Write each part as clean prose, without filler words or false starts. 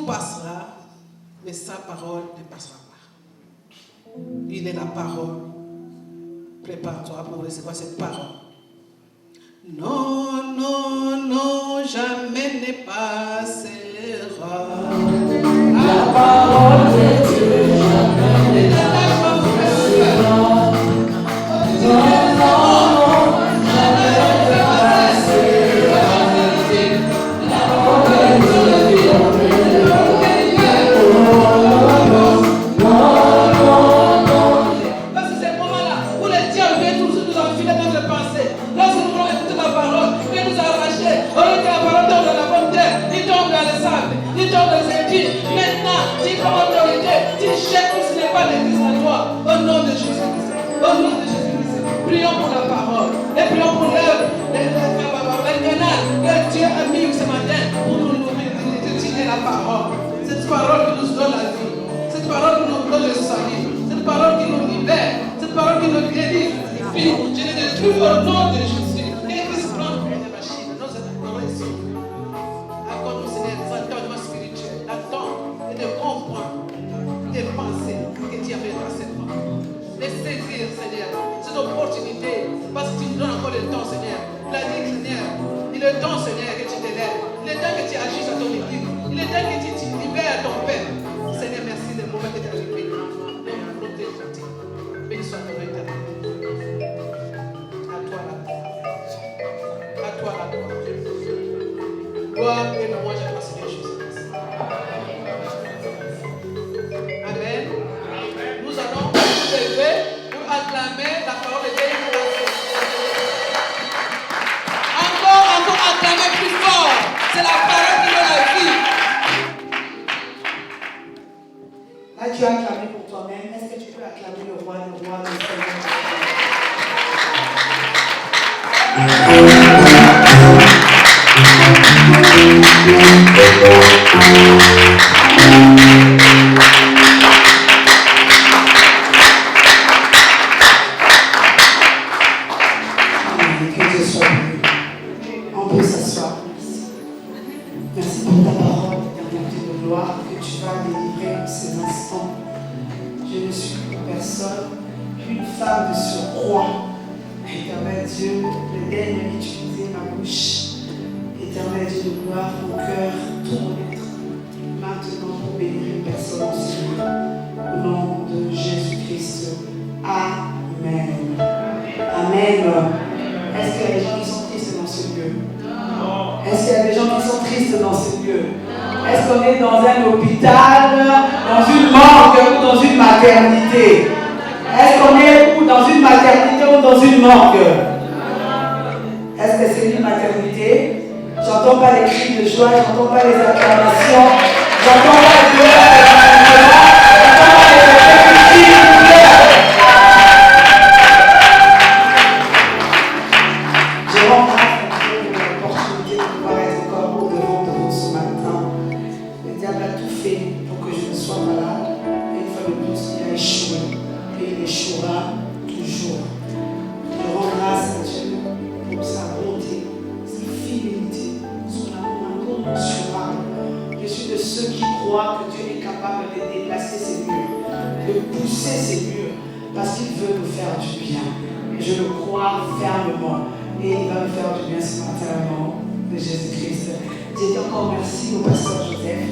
passera, mais sa parole ne passera pas. Il est la parole. Prépare-toi pour recevoir cette parole. Non, non, non, jamais ne passera. La parole de Dieu jamais ne passera. Non, non, non, jamais ne passera. La parole de Dieu. Au nom de Jésus-Christ. Au nom de Jésus-Christ. Prions pour la parole. Et prions pour l'œuvre. Le canal que Dieu a mis ce matin pour nous nourrir, d'étudier la parole. Cette parole qui nous donne la vie. Cette parole qui nous donne le salut. Cette parole qui nous libère. Cette parole qui nous guérit. Je les détruis au nom de Jésus. Et qui se prend pour des machines. Nous sommes ici. Accorde-nous, Seigneur, des entendements spirituels. D'attendre et de comprendre. Des pensées que tu as fait dans cette fois. De saisir, Seigneur, cette opportunité, parce que tu nous donnes encore le temps, Seigneur. Il a dit, Seigneur, il est le temps, Seigneur, que tu t'élèves. Il est temps que tu agisses à ton église. Il est temps que tu libères ton père. Seigneur, merci de moment que tu as arrivé. Béni soit ton éternel. À toi la gloire. À toi la gloire. Gloire et louange à toi, Seigneur Jésus. Amen. Nous allons nous lever pour acclamer la parole de Dieu. Encore acclamer plus fort. C'est la parole qui donne la vie. Là, tu as acclamé pour toi-même. Est-ce que tu peux acclamer le roi, le Seigneur? Que Dieu soit béni. On peut s'asseoir. Merci pour ta parole, éternité de gloire, que tu vas délivrer en ces instants. Je ne suis une personne, qu'une femme de surcroît. Éternel Dieu, le dernier utiliser ma bouche. Éternel Dieu de gloire, mon cœur, tout mon être. Maintenant, pour bénir une personne au Seigneur. Au nom de Jésus-Christ. Amen. Amen. Est-ce qu'il y a des gens qui sont tristes dans ce lieu? Est-ce qu'il y a des gens qui sont tristes dans ce lieu? Est-ce qu'on est dans un hôpital, dans une morgue ou dans une maternité? Est-ce qu'on est dans une maternité ou dans une morgue? Est-ce que c'est une maternité? J'entends pas les cris de joie, j'entends pas les acclamations, j'entends pas les pleurs, j'entends pas les cris de pleurs. Je rends grâce à Dieu de l'opportunité de pouvoir être encore au-devant de vous ce matin. Le diable a tout fait pour que je ne sois pas là. Et une fois de plus, il a échoué. Et il échouera toujours. Je rends grâce à Dieu pour sa bonté, sa fidélité, son amour incommensurable. Je suis de ceux qui croient que Dieu est capable de déplacer ses murs, de pousser ses murs, parce qu'il veut nous faire du bien. Et je le crois fermement. Et il va nous faire du bien ce matin au nom de Jésus-Christ. J'ai dit encore merci au pasteur Joseph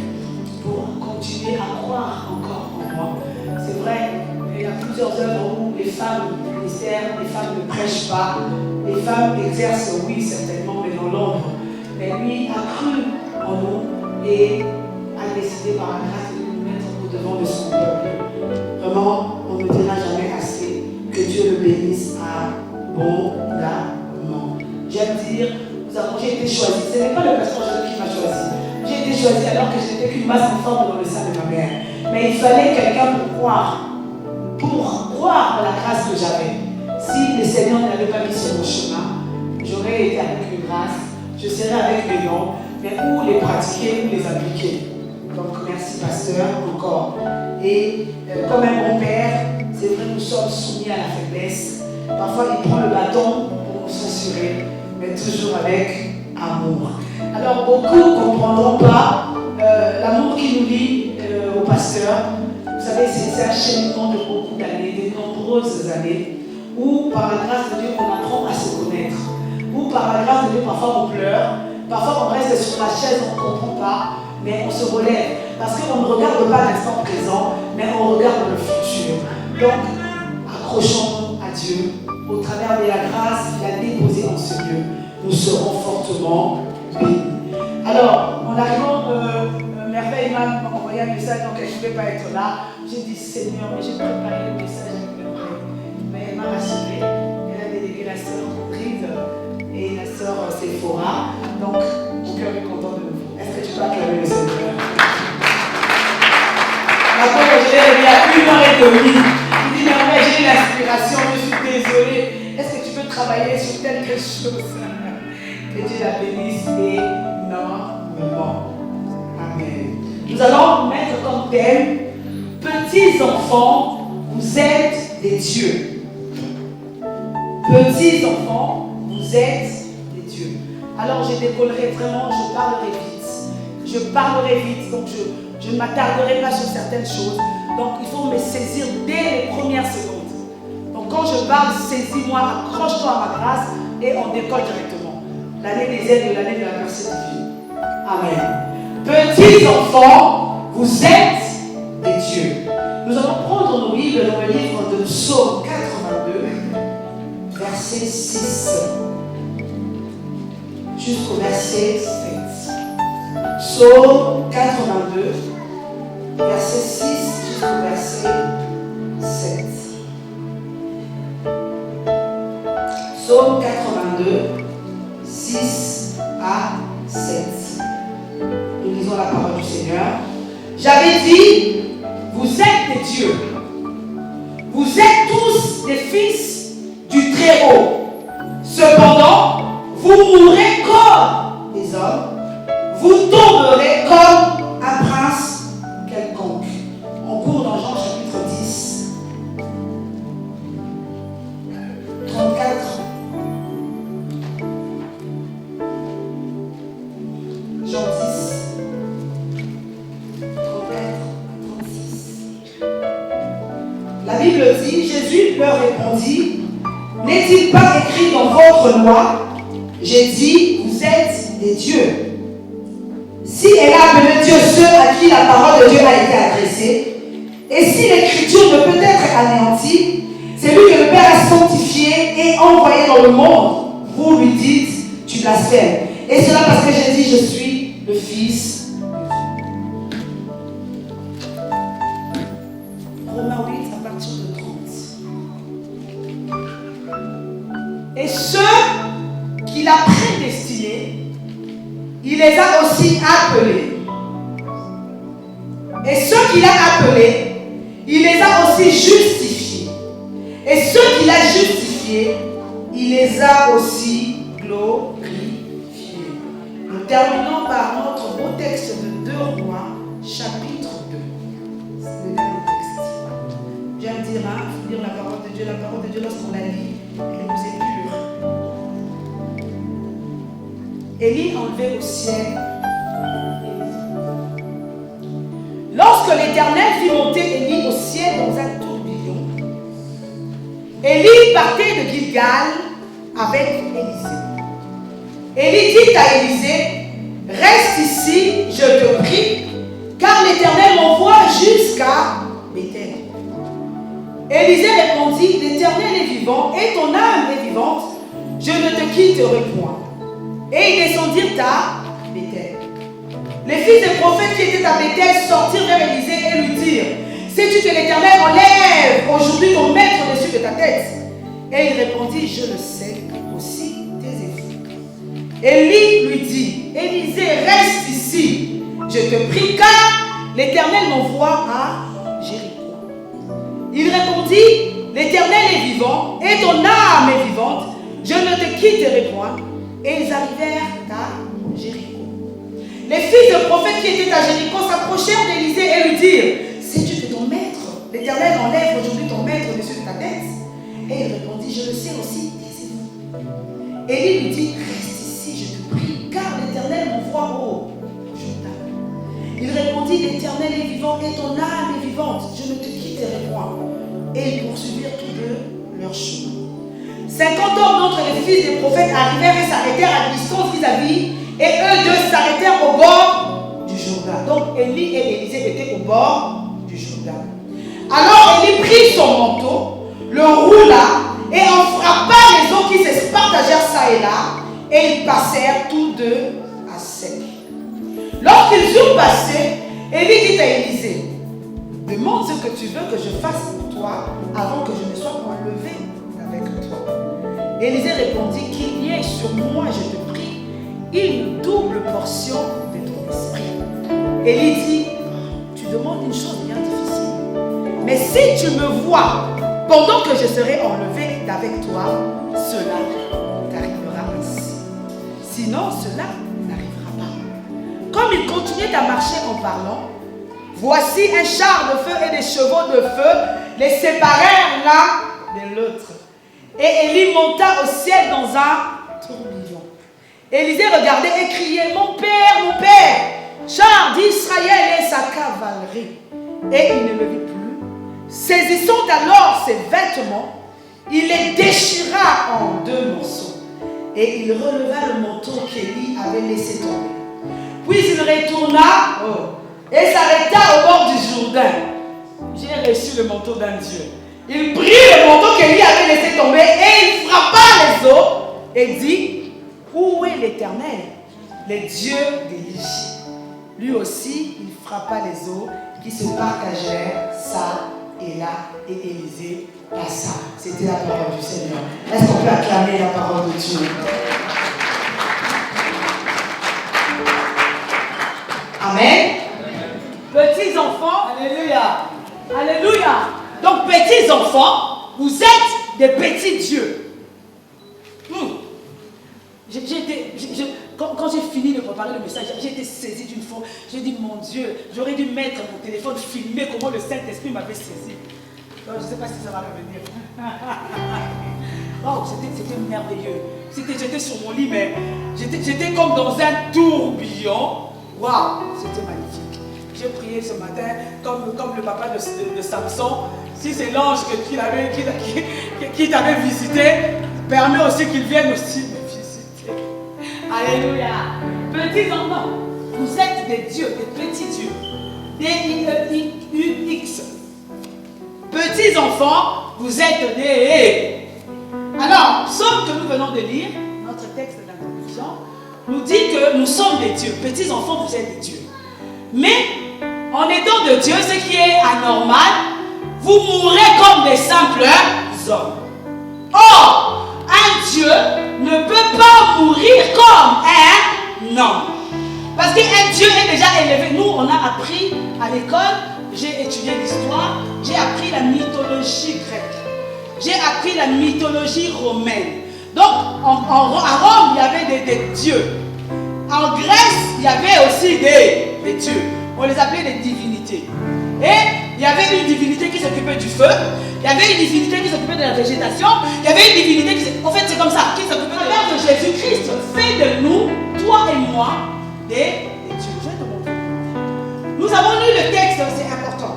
pour continuer à croire encore en moi. C'est vrai, il y a plusieurs œuvres où les femmes ministèrent, les femmes ne prêchent pas, les femmes exercent, oui, certainement, mais dans l'ombre. Mais lui a cru en nous et a décidé par la grâce de nous mettre au-devant de son peuple. Vraiment, on ne dira jamais assez que Dieu le bénisse abondamment. J'aime dire, j'ai été choisi. Ce n'est pas le pasteur Joseph qui m'a choisi. J'ai été choisi alors que je n'étais qu'une masse informe dans le sein de ma mère. Mais il fallait quelqu'un pour croire à la grâce que j'avais. Si le Seigneur ne l'avait pas mis sur mon chemin, j'aurais été avec une grâce, je serais avec mes dons, mais où les pratiquer, où les appliquer. Donc merci pasteur encore. Et comme un bon père, c'est vrai, nous sommes soumis à la faiblesse. Parfois il prend le bâton pour nous censurer, mais toujours avec amour. Alors beaucoup ne comprendront pas l'amour qui nous pasteur, vous savez, c'est un cheminement de beaucoup d'années, de nombreuses années, où par la grâce de Dieu, on apprend à se connaître. Où par la grâce de Dieu, parfois on pleure, parfois on reste sur la chaise, on ne comprend pas, mais on se relève. Parce qu'on ne regarde pas l'instant présent, mais on regarde le futur. Donc, accrochons-nous à Dieu. Au travers de la grâce qu'il a déposée en ce lieu, nous serons fortement bénis. Alors, en arrivant, Merveille m'a envoyé un message, donc elle ne pouvait pas être là. J'ai dit, Seigneur, mais j'ai préparé le message avec Merveille. Mais elle m'a rassurée. Elle a délégué la sœur Rodrigue et la sœur Sephora. Donc, mon cœur est content de nouveau. Est-ce que tu peux acclamer le Seigneur? La pauvre, je l'ai remis à 1h30. Il dit, Merveille, j'ai l'inspiration, je suis désolée. Est-ce que tu peux travailler sur quelque chose? Que Dieu la bénisse énormément. Amen. Nous allons mettre comme thème, petits enfants, vous êtes des dieux. Petits enfants, vous êtes des dieux. Alors je décollerai vraiment, je parlerai vite. Je parlerai vite, donc je ne m'attarderai pas sur certaines choses. Donc il faut me saisir dès les premières secondes. Donc quand je parle, saisis-moi, accroche-toi à ma grâce et on décolle directement. L'année des aides de l'année de la mercé divine. Amen. Petits enfants, vous êtes des dieux. Nous allons prendre nos Bibles dans le livre de Psaume 82, verset 6, jusqu'au verset 7. Psaume 82, verset 6 jusqu'au verset 7. Psaume 82, 6 à 7. Nous lisons la parole du Seigneur. J'avais dit, vous êtes des dieux. Vous êtes tous des fils du Très-Haut. Cependant, vous mourrez comme des hommes. Vous tomberez comme un prince quelconque. On court dans Jean chapitre 10. 34. Jean 10. 34, 36. La Bible dit, Jésus leur répondit, n'est-il pas écrit dans votre loi, j'ai dit, vous êtes des dieux. Si elle a appelé Dieu ceux à qui la parole de Dieu a été adressée, et si l'écriture ne peut être anéantie, c'est lui que le Père a sanctifié et envoyé dans le monde, vous lui dites, tu blasphèmes. Et cela parce que j'ai dit, je suis le Fils de Dieu. Romains 8, à partir de 30. Et ceux qu'il a prédestinés, il les a aussi appelés. Et ceux qu'il a appelés, il les a aussi justifiés. Et ceux qu'il a justifiés, il les a aussi glorifiés. Nous terminons par notre beau texte de 2 Rois, chapitre 2. C'est le dernier texte. J'aime dire, lire la parole de Dieu. La parole de Dieu, lorsqu'on la lit, elle nous est pure. Élie enlevé au ciel. Lorsque l'Éternel fit monter Élie au ciel dans un tourbillon, Élie partait de Gilgal avec Élisée. Élie dit à Élisée, reste ici, je te prie, car l'Éternel m'envoie jusqu'à Béthel. Élisée répondit, l'Éternel est vivant et ton âme est vivante, je ne te quitterai point. Et ils descendirent à Béthel. Les fils des prophètes qui étaient à Béthel sortirent vers Élisée et lui dirent, sais-tu que l'Éternel enlève aujourd'hui ton maître dessus de ta tête? Et il répondit, je le sais, aussi tes efforts. Élie lui dit, Élisée, reste ici, je te prie, car l'Éternel m'envoie à Jéricho. Il répondit, l'Éternel est vivant et ton âme est vivante, je ne te quitterai point. Et ils arrivèrent à Jéricho. Les fils de prophètes qui étaient à Jéricho s'approchèrent d'Élisée et lui dirent, sais-tu que ton maître, l'Éternel enlève aujourd'hui ton maître dessus de ta tête? Et il répondit, je le sais aussi, taisez-vous. Élie lui dit, reste ici, je te prie, car l'Éternel m'envoie au Jourdain. Il répondit, répondit, l'Éternel est vivant et ton âme est vivante. Je ne te quitterai point. Et ils poursuivirent tous deux leur chemin. 50 hommes d'entre les fils des prophètes arrivèrent et s'arrêtèrent à distance vis-à-vis, et eux deux s'arrêtèrent au bord du Jourdain. Donc Élie et Élisée étaient au bord du Jourdain. Alors Élie prit son manteau, le roula et en frappa les eaux qui se partagèrent ça et là, et ils passèrent tous deux à sec. Lorsqu'ils eurent passé, Élie dit à Élisée, demande ce que tu veux que je fasse pour toi avant que je ne sois enlevé avec toi. Élisée répondit, qu'il y ait sur moi, je te prie, une double portion de ton esprit. Élie dit, tu demandes une chose bien difficile, mais si tu me vois pendant que je serai enlevé d'avec toi, cela t'arrivera ainsi. Sinon, cela n'arrivera pas. Comme il continuait à marcher en parlant, voici un char de feu et des chevaux de feu les séparèrent l'un de l'autre. Et Élie monta au ciel dans un tourbillon. Élisée regardait et criait, mon père, char d'Israël et sa cavalerie. Et il ne le vit plus. Saisissant alors ses vêtements, il les déchira en deux morceaux. Et il releva le manteau qu'Élie avait laissé tomber. Puis il retourna et s'arrêta au bord du Jourdain. J'ai reçu le manteau d'un Dieu. Il prit le manteau qu'Élie avait laissé tomber et il frappa les eaux et dit, où est l'Éternel, le Dieu d'Élie? Lui aussi, il frappa les eaux qui se partagèrent ça et là, et Élisée passa. C'était la parole du Seigneur. Est-ce qu'on peut acclamer la parole de Dieu? Amen. Petits enfants, alléluia. Alléluia. Donc, petits enfants, vous êtes des petits dieux. Quand j'ai fini de préparer le message, j'ai été saisi d'une fois. J'ai dit, mon Dieu, j'aurais dû mettre mon téléphone, filmer comment le Saint-Esprit m'avait saisi. Donc, je ne sais pas si ça va revenir. Oh, c'était merveilleux. J'étais sur mon lit, mais j'étais comme dans un tourbillon. Waouh, c'était magnifique. J'ai prié ce matin, comme le papa de Samson. Si c'est l'ange qui t'avait visité, permet aussi qu'il vienne aussi me visiter. Alléluia. Petits enfants, vous êtes des dieux, des petits dieux. D-I-E-U-X. Petits enfants, vous êtes des... Alors, psaume que nous venons de lire, notre texte d'introduction, nous dit que nous sommes des dieux. Petits enfants, vous êtes des dieux. Mais, en étant de Dieu, ce qui est anormal, vous mourrez comme des simples hommes. Or, un Dieu ne peut pas mourir comme un homme. Parce qu'un Dieu est déjà élevé. Nous, on a appris à l'école, j'ai étudié l'histoire, j'ai appris la mythologie grecque. J'ai appris la mythologie romaine. Donc, à Rome, il y avait des dieux. En Grèce, il y avait aussi des dieux. On les appelait des divinités. Et il y avait une divinité qui s'occupait du feu. Il y avait une divinité qui s'occupait de la végétation. Il y avait une divinité qui... En fait, c'est comme ça. Qui s'occupait de Jésus-Christ. Fait de nous, toi et moi, des dieux. Je vais te montrer. Nous avons lu le texte, c'est important.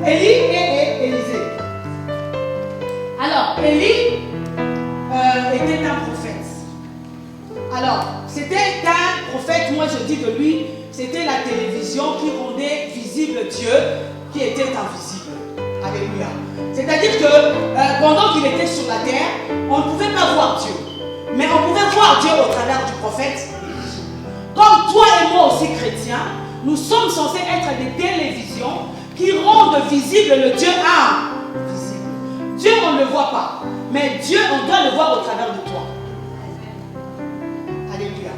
Élie et Élisée. Alors, Élie était un prophète. Alors, c'était un prophète, moi je dis de lui, c'était la télévision qui rendait visible Dieu qui était invisible. Alléluia. C'est-à-dire que pendant qu'il était sur la terre, on ne pouvait pas voir Dieu. Mais on pouvait voir Dieu au travers du prophète Élie. Comme toi et moi aussi chrétiens, nous sommes censés être des télévisions qui rendent visible le Dieu invisible. Dieu, on ne le voit pas. Mais Dieu, on doit le voir au travers de toi. Alléluia.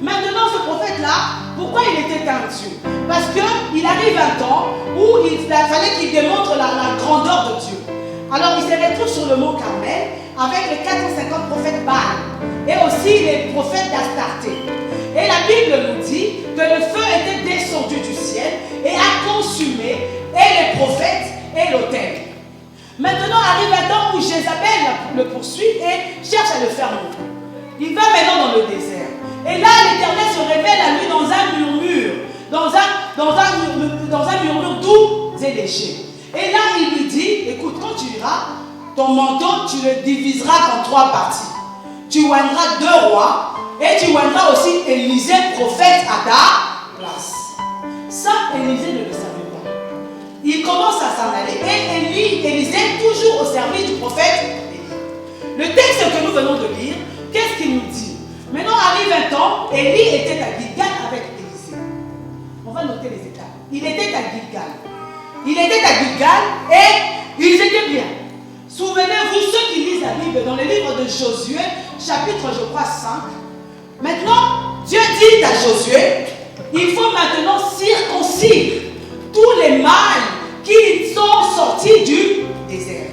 Maintenant, ce prophète-là, pourquoi il était un Dieu? Parce qu'il arrive un temps où il fallait qu'il démontre la grandeur de Dieu. Alors, il se retrouve sur le mont Carmel avec les 450 prophètes Baal et aussi les prophètes d'Astarté. Et la Bible nous dit que le feu était descendu du ciel et a consumé et les prophètes et l'autel. Maintenant arrive un temps où Jézabel le poursuit et cherche à le faire mourir. Il va maintenant dans le désert. Et là, l'Éternel se révèle à lui dans un murmure. léger. Et là, il lui dit, écoute, quand tu iras, ton manteau, tu le diviseras en 3 parties. Tu oindras 2 rois et tu oindras aussi Élisée, prophète, à ta place. Ça, Élisée ne le savait pas. Il commence à s'en aller. Et Élisée, toujours au service du prophète Élie. Le texte que nous venons de lire, qu'est-ce qu'il nous dit? Maintenant arrive un temps, Élie était à Gilgal avec Élisée. On va noter les étapes. Il était à Gilgal. Il était à Gilgal et ils étaient bien. Souvenez-vous, ceux qui lisent la Bible, dans le livre de Josué, chapitre, je crois, 5. Maintenant, Dieu dit à Josué, il faut maintenant circoncire tous les mâles qui sont sortis du désert.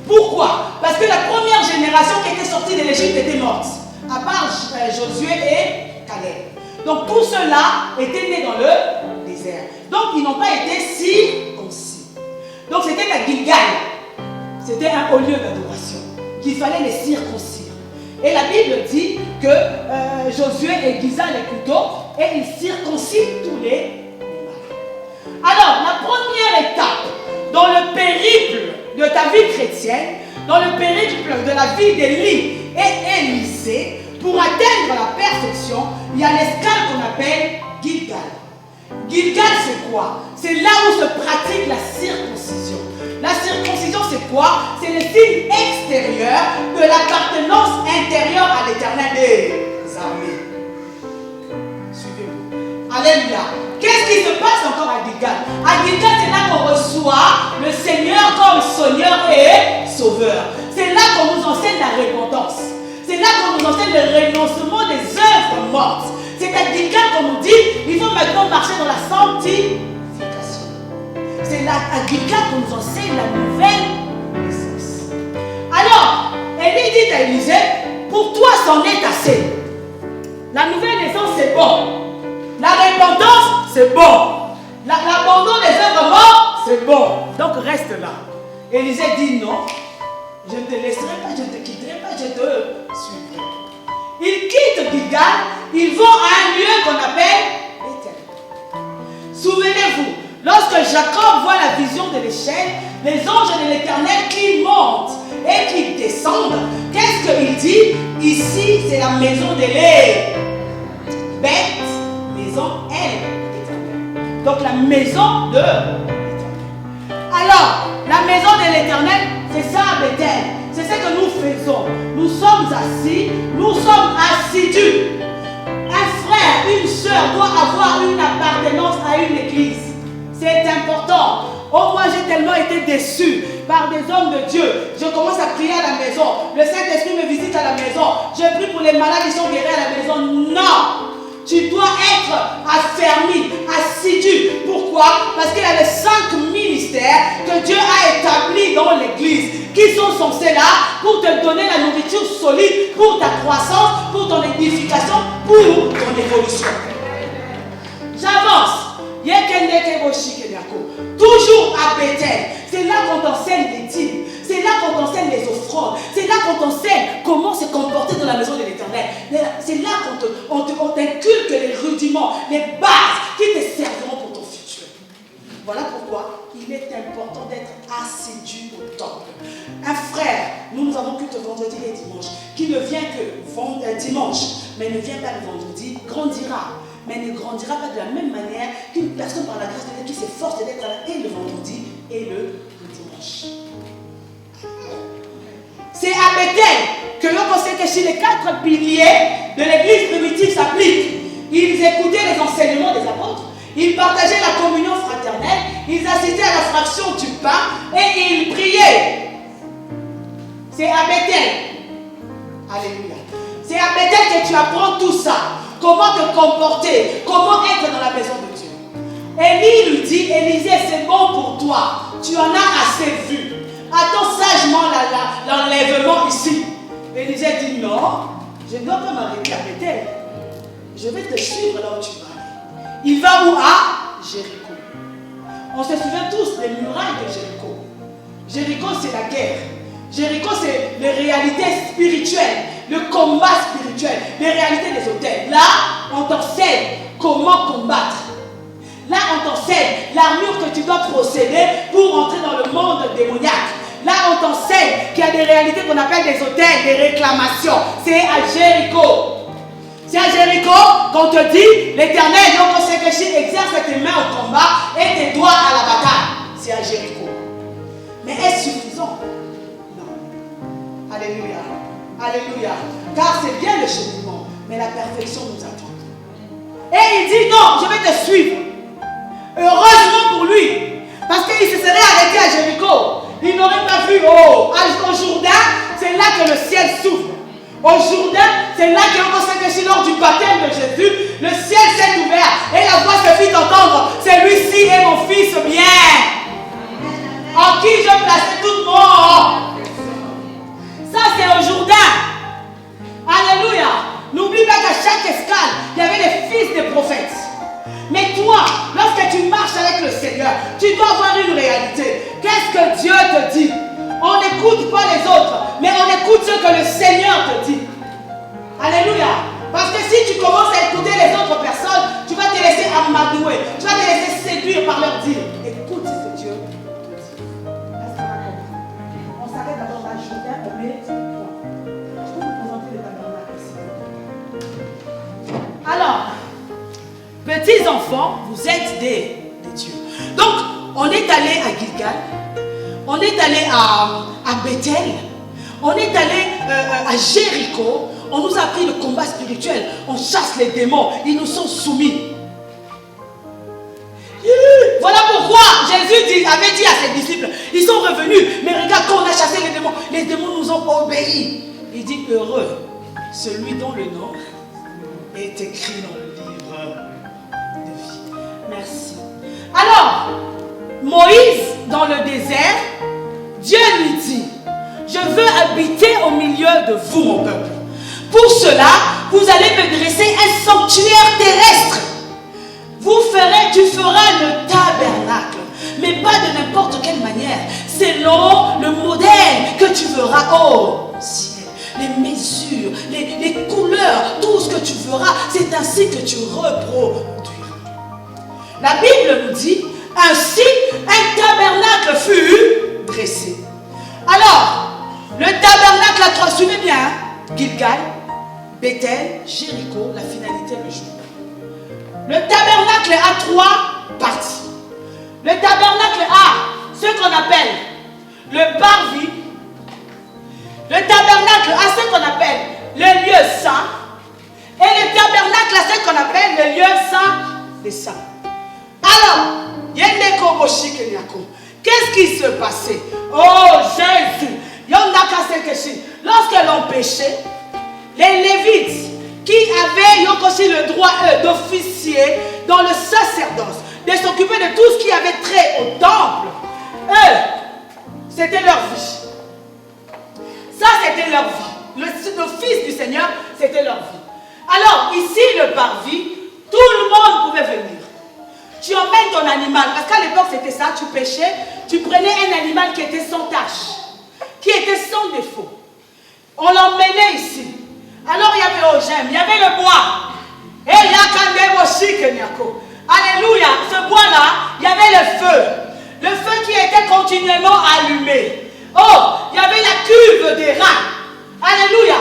Pourquoi? Parce que la première génération qui était sortie de l'Égypte était morte, à part Josué et Caleb. Donc tous ceux-là étaient nés dans le désert. Donc ils n'ont pas été circoncis. Donc c'était à Gilgal. C'était un haut lieu d'adoration qu'il fallait les circoncire. Et la Bible dit que Josué aiguisa les couteaux et il circoncit tous les mâles. Alors, la première étape dans le périple de ta vie chrétienne, dans le périple de la vie d'Élie et Élisée, pour atteindre la perfection, il y a l'escale qu'on appelle Gilgal. Gilgal, c'est quoi? C'est là où se pratique la circoncision. La circoncision, c'est quoi? C'est le signe extérieur de l'appartenance intérieure à l'Éternel des armées. Suivez-vous. Alléluia. Qu'est-ce qui se passe encore à Gilgal? À Gilgal, c'est là qu'on reçoit le Seigneur comme Seigneur et Sauveur. C'est là qu'on nous enseigne la repentance. C'est là qu'on nous enseigne le renoncement des œuvres mortes. C'est à Gilgal qu'on nous dit, il faut maintenant marcher dans la sanctification. C'est là à Gilgal qu'on nous enseigne la nouvelle naissance. Alors, Élie dit à Élisée, pour toi, c'en est assez. La nouvelle naissance, c'est bon. La repentance, c'est bon. L'abandon des œuvres mortes, c'est bon. Donc reste là. Élisée dit non, je ne te laisserai pas, je ne te quitterai pas, je te suivrai. Ils quittent Gilgal, ils vont à un lieu qu'on appelle Bethel. Souvenez-vous, lorsque Jacob voit la vision de l'échelle, les anges de l'Éternel qui montent et qui descendent, qu'est-ce qu'il dit? Ici, c'est la maison de Beth, maison elle, donc la maison de l'Éternel. Alors, la maison de l'Éternel, c'est ça Bethel. C'est ce que nous faisons. Nous sommes assis, nous sommes assidus. Un frère, une soeur doit avoir une appartenance à une église. C'est important. Oh, moi j'ai tellement été déçu par des hommes de Dieu. Je commence à prier à la maison. Le Saint-Esprit me visite à la maison. Je prie pour les malades qui sont guéris à la maison. Non! Tu dois être affermi, assidu. Pourquoi? Parce qu'il y a les 5 ministères que Dieu a établis dans l'église qui sont censés là pour te donner la nourriture solide pour ta croissance, pour ton édification, pour ton évolution. J'avance. Toujours à Bethel. C'est là qu'on t'enseigne les dîmes. C'est là qu'on t'enseigne les offrandes. C'est là qu'on t'enseigne comment se comporter dans la maison de l'Éternel. C'est là qu'on t'inculque les rudiments, les bases qui te serviront pour ton futur. Voilà pourquoi il est important d'être assidu au temple. Un frère, nous avons culte vendredi et dimanche, qui ne vient que dimanche, mais ne vient pas le vendredi, grandira. Mais ne grandira pas de la même manière qu'une personne par la grâce de Dieu qui s'efforce d'être là et le vendredi et le dimanche. C'est à Bethel que l'on sait que si les 4 piliers de l'église primitive s'appliquent, ils écoutaient les enseignements des apôtres, ils partageaient la communion fraternelle, ils assistaient à la fraction du pain et ils priaient. C'est à Bethel. Alléluia. C'est à Bethel que tu apprends tout ça. Comment te comporter, comment être dans la maison de Dieu. Élie lui dit, Élisée, c'est bon pour toi. Tu en as assez vu. Attends sagement l'enlèvement ici. Élisée dit, non, je ne dois pas m'arrêter à Bethel. Je vais te suivre là où tu vas aller. Il va où? À Jéricho. On se souvient tous des murailles de Jéricho. Jéricho, c'est la guerre. Jéricho, c'est les réalités spirituelles, le combat spirituel, les réalités des autels. Là, on t'enseigne comment combattre. Là, on t'enseigne l'armure que tu dois procéder pour entrer dans le monde démoniaque. Là, on t'enseigne qu'il y a des réalités qu'on appelle des hôtels, des réclamations. C'est à Jéricho. C'est à Jéricho qu'on te dit, l'Éternel, exerce tes mains au combat et tes doigts à la bataille. C'est à Jéricho. Mais est-ce suffisant? Non. Alléluia. Alléluia. Car c'est bien le cheminement, mais la perfection nous attend. Et il dit non, je vais te suivre. Heureusement pour lui, parce qu'il se serait arrêté à Jéricho. Il n'aurait pas vu, au Jourdain, c'est là que le ciel s'ouvre. Au Jourdain, c'est là que lors du baptême de Jésus, le ciel s'est ouvert et la voix se fit entendre. Celui-ci est mon fils bien, en qui je plaçais tout mon. Ça, c'est au Jourdain. Alléluia. N'oublie pas qu'à chaque escale, il y avait les fils des prophètes. Mais toi, lorsque tu marches avec le Seigneur, tu dois avoir une réalité. Qu'est-ce que Dieu te dit? On n'écoute pas les autres, mais on écoute ce que le Seigneur te dit. Alléluia. Parce que si tu commences à écouter les autres personnes, tu vas te laisser amadouer, tu vas te laisser séduire par leur dire. Écoute ce que Dieu te dit. Est-ce qu'on a compris? On s'arrête d'abord dans le Jourdain, on met point. Je peux vous présenter le tabernacle ici. Alors, petits enfants, vous êtes des dieux. Donc, on est allé à Gilgal, on est allé à Bethel, on est allé à Jéricho, on nous a appris le combat spirituel, on chasse les démons, ils nous sont soumis. Voilà pourquoi Jésus avait dit à ses disciples, ils sont revenus, mais regarde quand on a chassé les démons nous ont obéi. Il dit, heureux celui dont le nom est écrit dans le livre de vie. Merci. Alors, Moïse, dans le désert, Dieu lui dit, je veux habiter au milieu de vous, mon peuple. Pour cela, vous allez me dresser un sanctuaire terrestre. Tu feras le tabernacle, mais pas de n'importe quelle manière, selon le modèle que tu verras au ciel. Les mesures, les couleurs, tout ce que tu verras, c'est ainsi que tu reproduiras. La Bible nous dit, ainsi un tabernacle fut dressé. Alors, le tabernacle a trois, suivez bien, hein? Gilgal, Bethel, Jéricho, la finalité le jour. Le tabernacle a trois parties. Le tabernacle a ce qu'on appelle le parvis. Le tabernacle a ce qu'on appelle le lieu saint. Et le tabernacle a ce qu'on appelle le lieu saint des saints. Alors, qu'est-ce qui se passait? Oh Jésus! Lorsque l'on péchait, les Lévites qui avaient aussi le droit d'officier dans le sacerdoce, de s'occuper de tout ce qui avait trait au temple, eux, c'était leur vie. Ça, c'était leur vie. L'office du Seigneur, c'était leur vie. Alors, ici, le parvis, tout le monde pouvait venir. Tu emmènes ton animal, parce qu'à l'époque, c'était ça, tu pêchais, tu prenais un animal qui était sans tache, qui était sans défaut. On l'emmenait ici. Alors, il y avait Ogem, il y avait le bois. Et il y a Alléluia, ce bois-là, il y avait le feu. Le feu qui était continuellement allumé. Oh, il y avait la cuve des reins. Alléluia.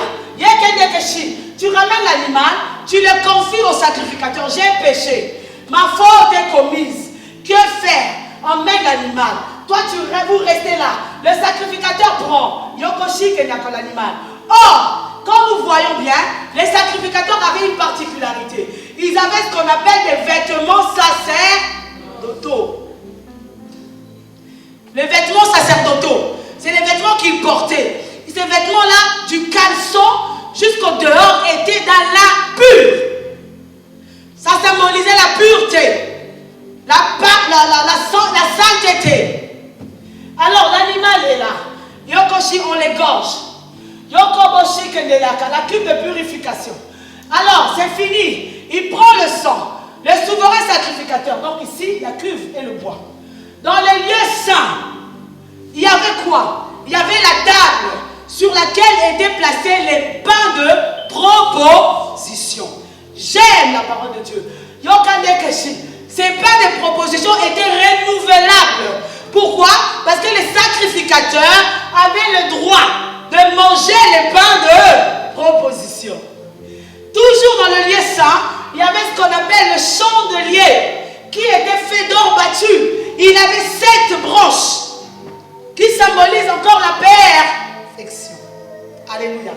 Tu ramènes l'animal, tu le confies au sacrificateur. J'ai péché. Ma faute est commise. Que faire? Emmène l'animal. Toi, vous restez là. Le sacrificateur prend. Yokoshi Kenyako l'animal. Or, quand nous voyons bien, les sacrificateurs avaient une particularité. Ils avaient ce qu'on appelle des vêtements sacerdotaux. Les vêtements sacerdotaux, c'est les vêtements qu'ils portaient. Ces vêtements-là, du caleçon jusqu'au dehors, étaient dans la pure. Ça symbolisait la pureté, la sainteté. Alors, l'animal est là. Yokoshi, on l'égorge. Yokoboshi Kendelaka, la cuve de purification. Alors, c'est fini. Il prend le sang. Le souverain sacrificateur. Donc ici, la cuve et le bois. Dans les lieux saints, il y avait quoi? Il y avait la table sur laquelle étaient placés les pains de proposition. J'aime la parole de Dieu. Yokande Keshi. Ces pains des propositions étaient renouvelables. Pourquoi? Parce que les sacrificateurs avaient le droit de manger les pains de proposition. Toujours dans le lieu saint, il y avait ce qu'on appelle le chandelier qui était fait d'or battu. Il avait 7 branches qui symbolisent encore la perfection. Alléluia.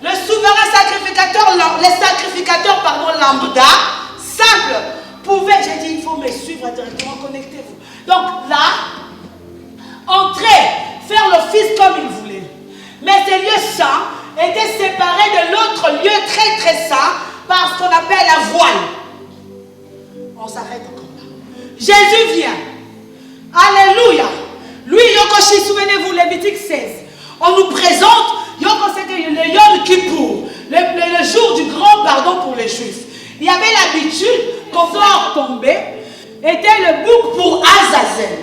Le souverain sacrificateur, les sacrificateurs, lambda, simple, pouvaient, j'ai dit, il faut me suivre directement, connectez-vous. Donc là, entrer, faire l'office comme il voulait. Mais ces lieux saints étaient séparés de l'autre lieu très très saint par ce qu'on appelle la voile. On s'arrête encore là. Jésus vient. Alléluia. Lui, Yokoshi, souvenez-vous, Lévitique 16. On nous présente, Yokoshi, le Yom Kippour, le jour du grand pardon pour les Juifs. Il y avait l'habitude qu'on doit tomber, était le bouc pour Azazel.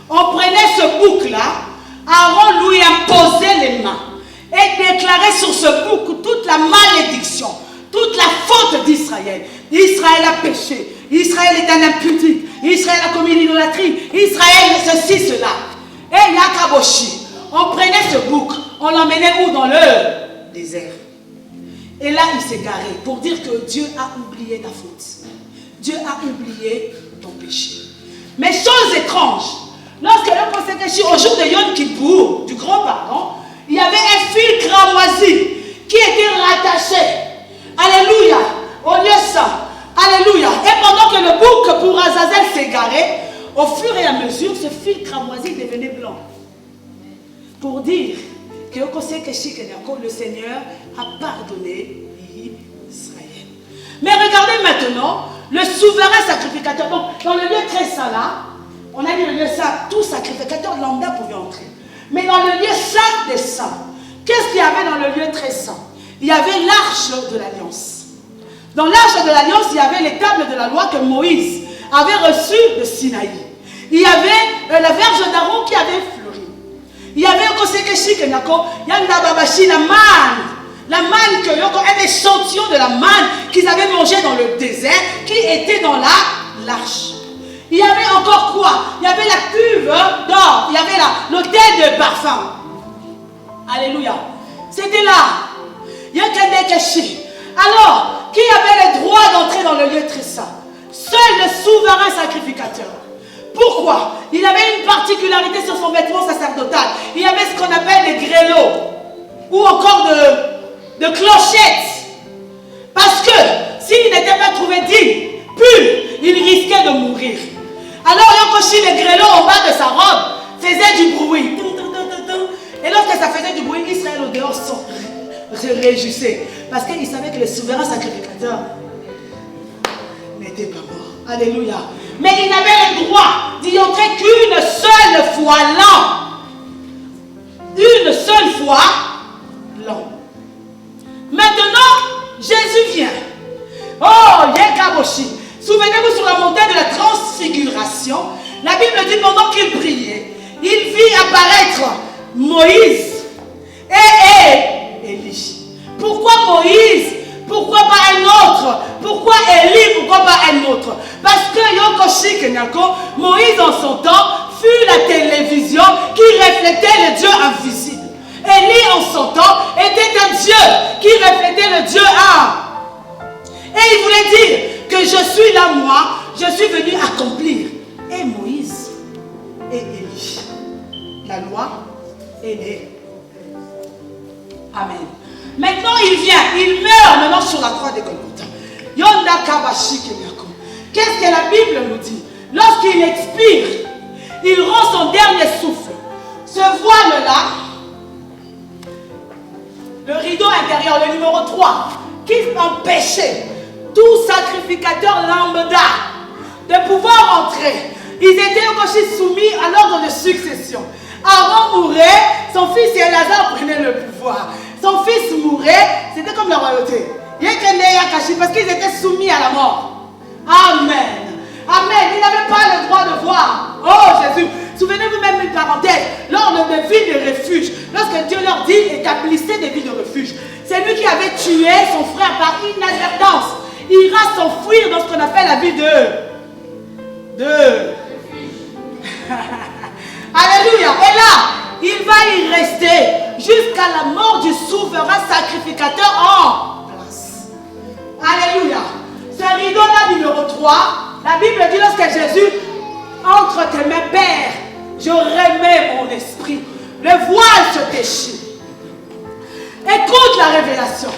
On prenait ce bouc-là, Aaron lui imposait les mains et déclarait sur ce bouc toute la malédiction, toute la faute d'Israël. Israël a péché, Israël est un impudique, Israël a commis l'idolâtrie, Israël ceci, cela. Et Yakaboshi, on prenait ce bouc, on l'emmenait où? Dans le désert. Et là, il s'est garé pour dire que Dieu a oublié ta faute. Dieu a oublié ton péché. Mais chose étrange, lorsque le conséquences au jour de Yom Kippour, du grand pardon, il y avait un fil cramoisi qui était rattaché. Alléluia, au lieu saint. Alléluia. Et pendant que le bouc pour Azazel s'est garé, au fur et à mesure, ce fil cramoisi devenait blanc. Pour dire que le Seigneur a pardonné Israël. Mais regardez maintenant, le souverain sacrificateur. Donc, dans le lieu très saint là, on a dit le lieu saint, tout sacrificateur lambda pouvait entrer. Mais dans le lieu saint des saints, qu'est-ce qu'il y avait dans le lieu très saint? Il y avait l'arche de l'alliance. Dans l'arche de l'alliance, il y avait les tables de la loi que Moïse avait reçues de Sinaï. Il y avait la verge d'Aaron qui avait fleuri. Il y avait la manne, un échantillon de la manne qu'ils avaient mangé dans le désert, qui était dans l'arche. Il y avait encore quoi? Il y avait la cuve d'or, il y avait l'autel de parfum. Alléluia. C'était là. Alors, qui avait le droit d'entrer dans le lieu très saint? Seul le souverain sacrificateur. Pourquoi? Il avait une particularité sur son vêtement sacerdotal. Il y avait ce qu'on appelle des grelots ou encore de clochettes. Parce que s'il n'était pas trouvé digne, pur, il risquait de mourir. Alors Yokoshi, les grelots en bas de sa robe faisaient du bruit. Et lorsque ça faisait du bruit, Israël au dehors se réjouissait. Parce qu'il savait que le souverain sacrificateur n'était pas mort. Alléluia. Mais il n'avait le droit d'y entrer qu'une seule fois l'an. Une seule fois l'an. Maintenant, Jésus vient. Oh, Yekaboshi. Souvenez-vous sur la montagne de la transfiguration, la Bible dit pendant qu'il priait, il vit apparaître Moïse et Élie. Pourquoi Moïse? Pourquoi pas un autre? Pourquoi Élie? Pourquoi pas un autre? Parce que Yokoshi Kenyako, Moïse en son temps fut la télévision qui reflétait le Dieu invisible. Élie en son temps était un Dieu qui reflétait le Dieu un. Et il voulait dire que je suis là, moi, je suis venu accomplir. Et Moïse et Élie, la loi est née. Amen. Maintenant il vient, il meurt maintenant sur la croix de Golgotha. Yonda Kabashi Kenyako. Qu'est-ce que la Bible nous dit? Lorsqu'il expire, il rend son dernier souffle. Ce voile-là, le rideau intérieur, le numéro 3, qui empêchait tout sacrificateur lambda de pouvoir entrer. Ils étaient aussi soumis à l'ordre de succession. Aaron mourait, son fils Éléazar prenait le pouvoir. Son fils mourait, c'était comme la royauté. Parce qu'ils étaient soumis à la mort. Amen. Amen. Ils n'avaient pas le droit de voir. Oh Jésus. Souvenez-vous même une parenthèse. Lors de vie de refuge, lorsque Dieu leur dit établissez des vies de refuge, c'est lui qui avait tué son frère par inadvertance. Il ira s'enfuir dans ce qu'on appelle la vie Alléluia. Et là, il va y rester jusqu'à la mort du souverain sacrificateur en place. Alléluia. Ce rideau-là, numéro 3, la Bible dit lorsque Jésus entre tes mains, Père, je remets mon esprit. Le voile se déchire. Écoute la révélation.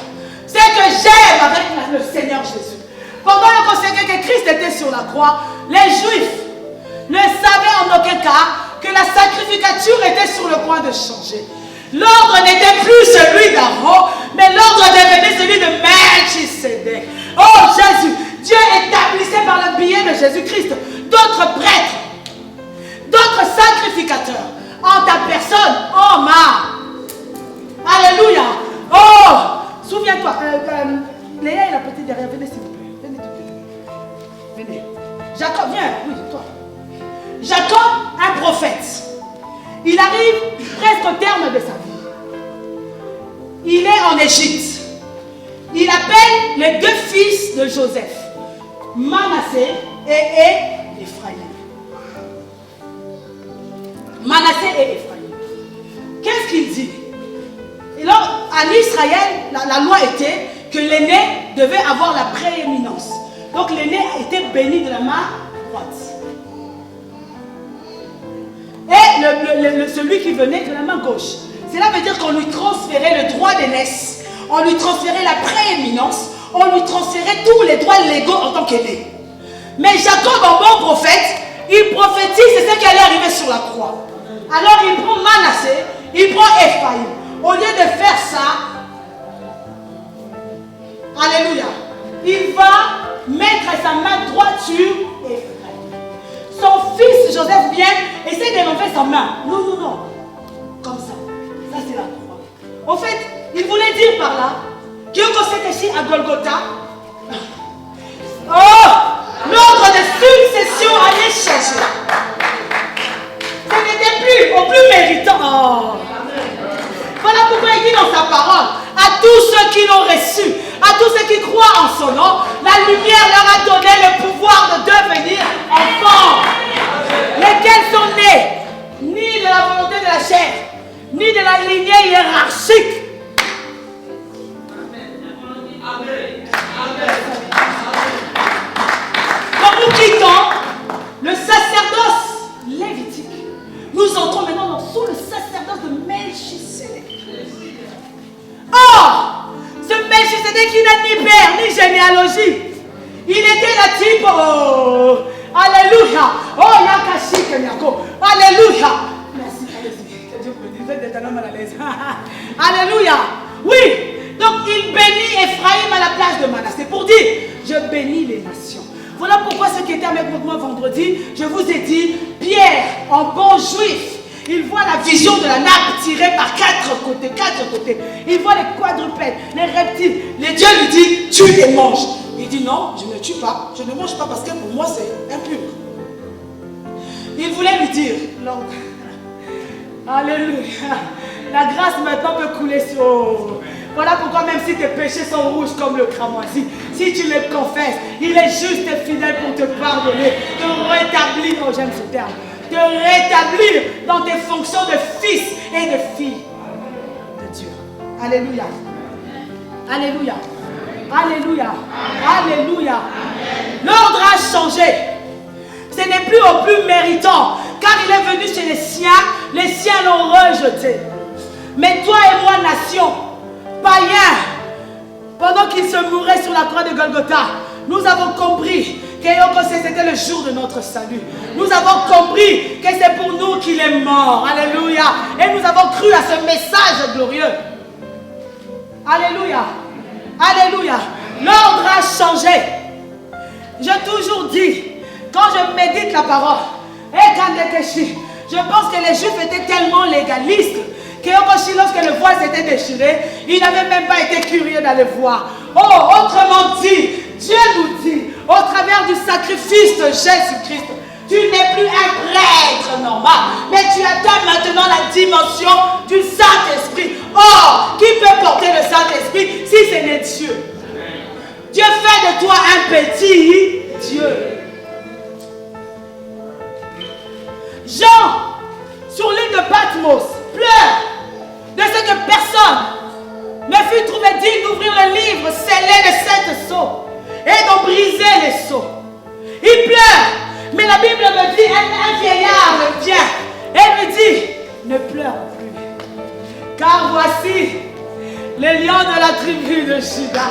C'est que j'aime avec le Seigneur Jésus. Pendant le conseil que Christ était sur la croix, les Juifs ne savaient en aucun cas que la sacrificature était sur le point de changer. L'ordre n'était plus celui d'Aaron, mais l'ordre devenait celui de Melchisedec. Oh Jésus, Dieu établissait par le biais de Jésus-Christ d'autres prêtres, d'autres sacrificateurs en ta personne, en ma. Alléluia. Oh, souviens-toi, Léa et la petite derrière, venez s'il vous plaît. Venez tout de suite. Venez. Jacob, viens, oui, toi. Jacob, un prophète. Il arrive presque au terme de sa vie. Il est en Égypte. Il appelle les deux fils de Joseph, Manassé et Ephraïm. Manassé et Ephraïm. Qu'est-ce qu'il dit? Et alors, en Israël, la loi était que l'aîné devait avoir la prééminence. Donc l'aîné a été béni de la main droite. Et celui qui venait de la main gauche. Cela veut dire qu'on lui transférait le droit d'aînesse, on lui transférait la prééminence, on lui transférait tous les droits légaux en tant qu'aîné. Mais Jacob, en bon prophète, il prophétise, c'est ce qui allait arriver sur la croix. Alors il prend Manassé, il prend Ephraïm. Au lieu de faire ça, alléluia, il va mettre sa main droite sur Ephraïm. Son fils Joseph vient, essaie d'élever sa main. Non, non, non. Comme ça. Ça, c'est la croix. En fait, il voulait dire par là que quand c'était ici à Golgotha, oh, l'ordre de succession allait changer. Ce n'était plus au plus méritant. Oh. Voilà pourquoi il dit dans sa parole, à tous ceux qui l'ont reçu, à tous ceux qui croient en son nom, la lumière leur a donné le pouvoir de devenir enfants, lesquels sont nés ni de la volonté de la chair, ni de la lignée hiérarchique. Quand nous quittons le sacerdoce lévitique, nous entrons maintenant sous le sacerdoce de Melchisedec. Or, ce Melchisedec qui n'a ni père ni généalogie, il était la type, oh, alléluia, oh, Yakashi Kenyako, alléluia. Merci, allez-y, que Dieu vous bénisse, vous êtes un homme à l'aise. Alléluia, oui, donc il bénit Ephraïm à la place de Manassé pour dire, je bénis les nations. Voilà pourquoi ceux qui étaient avec moi vendredi, je vous ai dit, Pierre, en bon juif, il voit la vision de la nappe tirée par quatre côtés. Il voit les quadrupèdes, les reptiles. Les dieux lui disent, tu les manges. Il dit, non, je ne tue pas. Je ne mange pas parce que pour moi, c'est impur. Il voulait lui dire, non. Alléluia. La grâce maintenant peut couler sur... Voilà pourquoi même si tes péchés sont rouges comme le cramoisi, si tu les confesses, il est juste et fidèle pour te pardonner, te rétablir, oh j'aime ce terme, te rétablir dans tes fonctions de fils et de fille de Dieu. Alléluia. Alléluia. Alléluia. Alléluia. L'ordre a changé. Ce n'est plus au plus méritant, car il est venu chez les siens l'ont rejeté. Mais toi et moi, nation, païens, pendant qu'il se mourait sur la croix de Golgotha, nous avons compris que c'était le jour de notre salut. Nous avons compris que c'est pour nous qu'il est mort. Alléluia. Et nous avons cru à ce message glorieux. Alléluia. Alléluia. L'ordre a changé. J'ai toujours dit, quand je médite la parole, je pense que les Juifs étaient tellement légalistes que lorsque le voile s'était déchiré, ils n'avaient même pas été curieux d'aller voir. Oh, autrement dit, Dieu nous dit, au travers du sacrifice de Jésus-Christ, tu n'es plus un prêtre normal, mais tu atteins maintenant la dimension du Saint-Esprit. Oh, qui peut porter le Saint-Esprit si ce n'est Dieu? Dieu fait de toi un petit Dieu. de la tribu de Juda,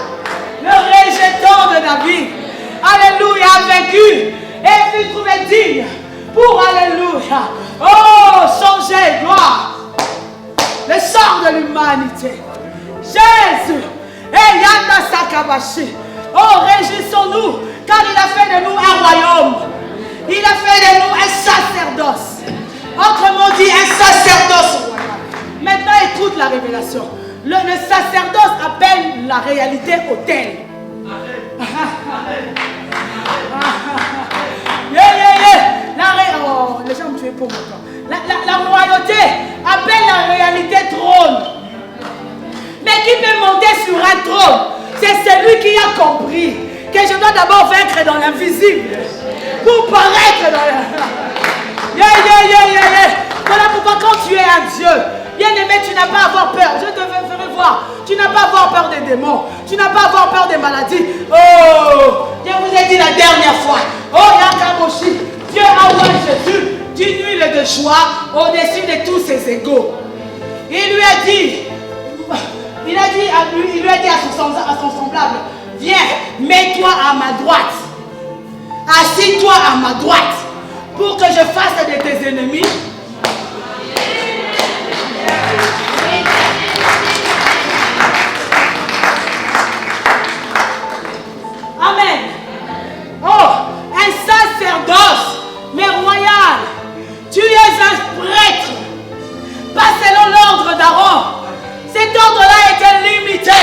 le rejeton de David, alléluia, a vaincu et fut trouvé digne pour, alléluia, oh, changer, gloire, le sort de l'humanité. Jésus, et Yanda Sakabashi, oh, réjouissons-nous, car il a fait de nous un royaume, il a fait de nous un sacerdoce, autrement dit un sacerdoce royal. Maintenant écoute la révélation. Le sacerdoce appelle la réalité autel. Oh, les gens me tuent pour moi. La royauté appelle la réalité trône. Mais qui peut monter sur un trône? C'est celui qui a compris que je dois d'abord vaincre dans l'invisible pour paraître dans la... Voilà pourquoi quand tu es un Dieu, bien aimé, tu n'as pas à avoir peur. Je te ferai voir. Tu n'as pas à avoir peur des démons. Tu n'as pas à avoir peur des maladies. Oh, je vous ai dit la dernière fois. Oh, Yakamoshi, Dieu a envoyé Jésus d'une huile de joie au-dessus de tous ses égaux. Il lui a dit, il lui a dit à son semblable, viens, mets-toi à ma droite. Assis-toi à ma droite pour que je fasse de tes ennemis. Amen. Oh, un sacerdoce, mais royal. Tu es un prêtre, pas selon l'ordre d'Aaron. Cet ordre-là était limité.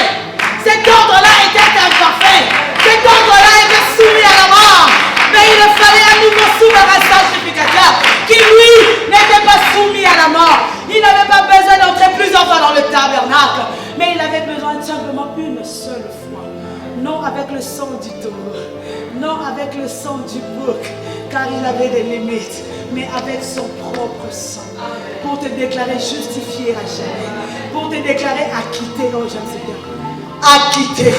Cet ordre-là était imparfait. Cet ordre-là était soumis à la mort. Mais il fallait un nouveau souverain sacrificateur qui, lui, n'était pas soumis à la mort. Il n'avait pas besoin d'entrer plusieurs fois dans le tabernacle. Mais il avait besoin de simplement une seule fois. Non avec le sang du taureau. Non avec le sang du bouc. Car il avait des limites. Mais avec son propre sang. Pour te déclarer justifié à jamais. Pour te déclarer acquitté. Oh, j'aime ce terme. Acquitté.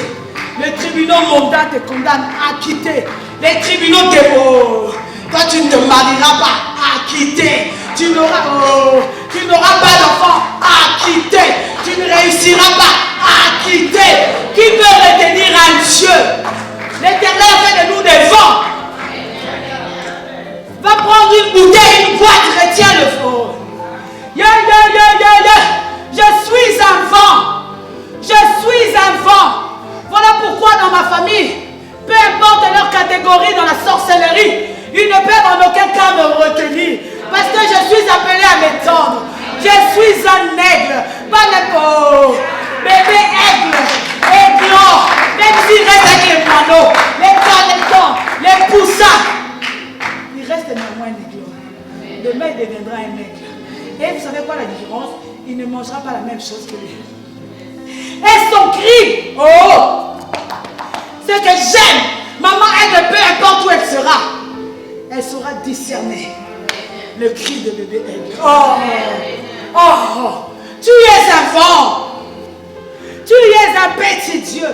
Les tribunaux mondains te condamnent. Acquitté. Les tribunaux te... Oh, toi tu ne te marieras pas. Acquitté. Tu n'auras pas d'enfant. Acquitté. Tu ne réussiras pas. Acquitté. Qui peut retenir un Dieu? L'Éternel fait de nous des vents. Va prendre une bouteille, une boîte, retiens le feu. Je suis un vent. Je suis un vent. Voilà pourquoi dans ma famille, peu importe leur catégorie dans la sorcellerie, ils ne peuvent en aucun cas me retenir. Parce que je suis appelé à m'étendre. Je suis un aigle. Pas n'importe. Bébé aigle. Aiglon. Même s'il reste avec les moineaux, les canetons, les poussins. Il reste néanmoins un aiglon. Demain, il deviendra un aigle. Et vous savez quoi la différence? Il ne mangera pas la même chose que lui. Et son cri, oh, ce que j'aime, maman aigle, peu importe où elle saura discerner le cri de bébé aigle. Oh, tu es un vent, tu es un petit Dieu.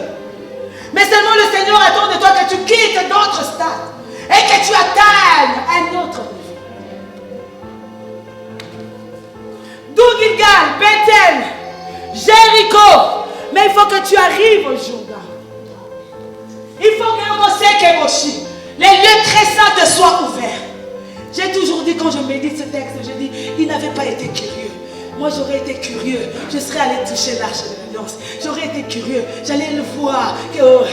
Mais seulement le Seigneur attend de toi que tu quittes d'autres stades et que tu atteignes un autre niveau. D'où Gilgal, Bethel, Jéricho. Mais il faut que tu arrives au Jourdain. Il faut que les lieux très saints te soient ouverts. J'ai toujours dit, quand je médite ce texte, je dis, il n'avait pas été curieux. Moi, j'aurais été curieux. Je serais allé toucher l'arche de l'alliance. J'aurais été curieux. J'allais le voir. Oh.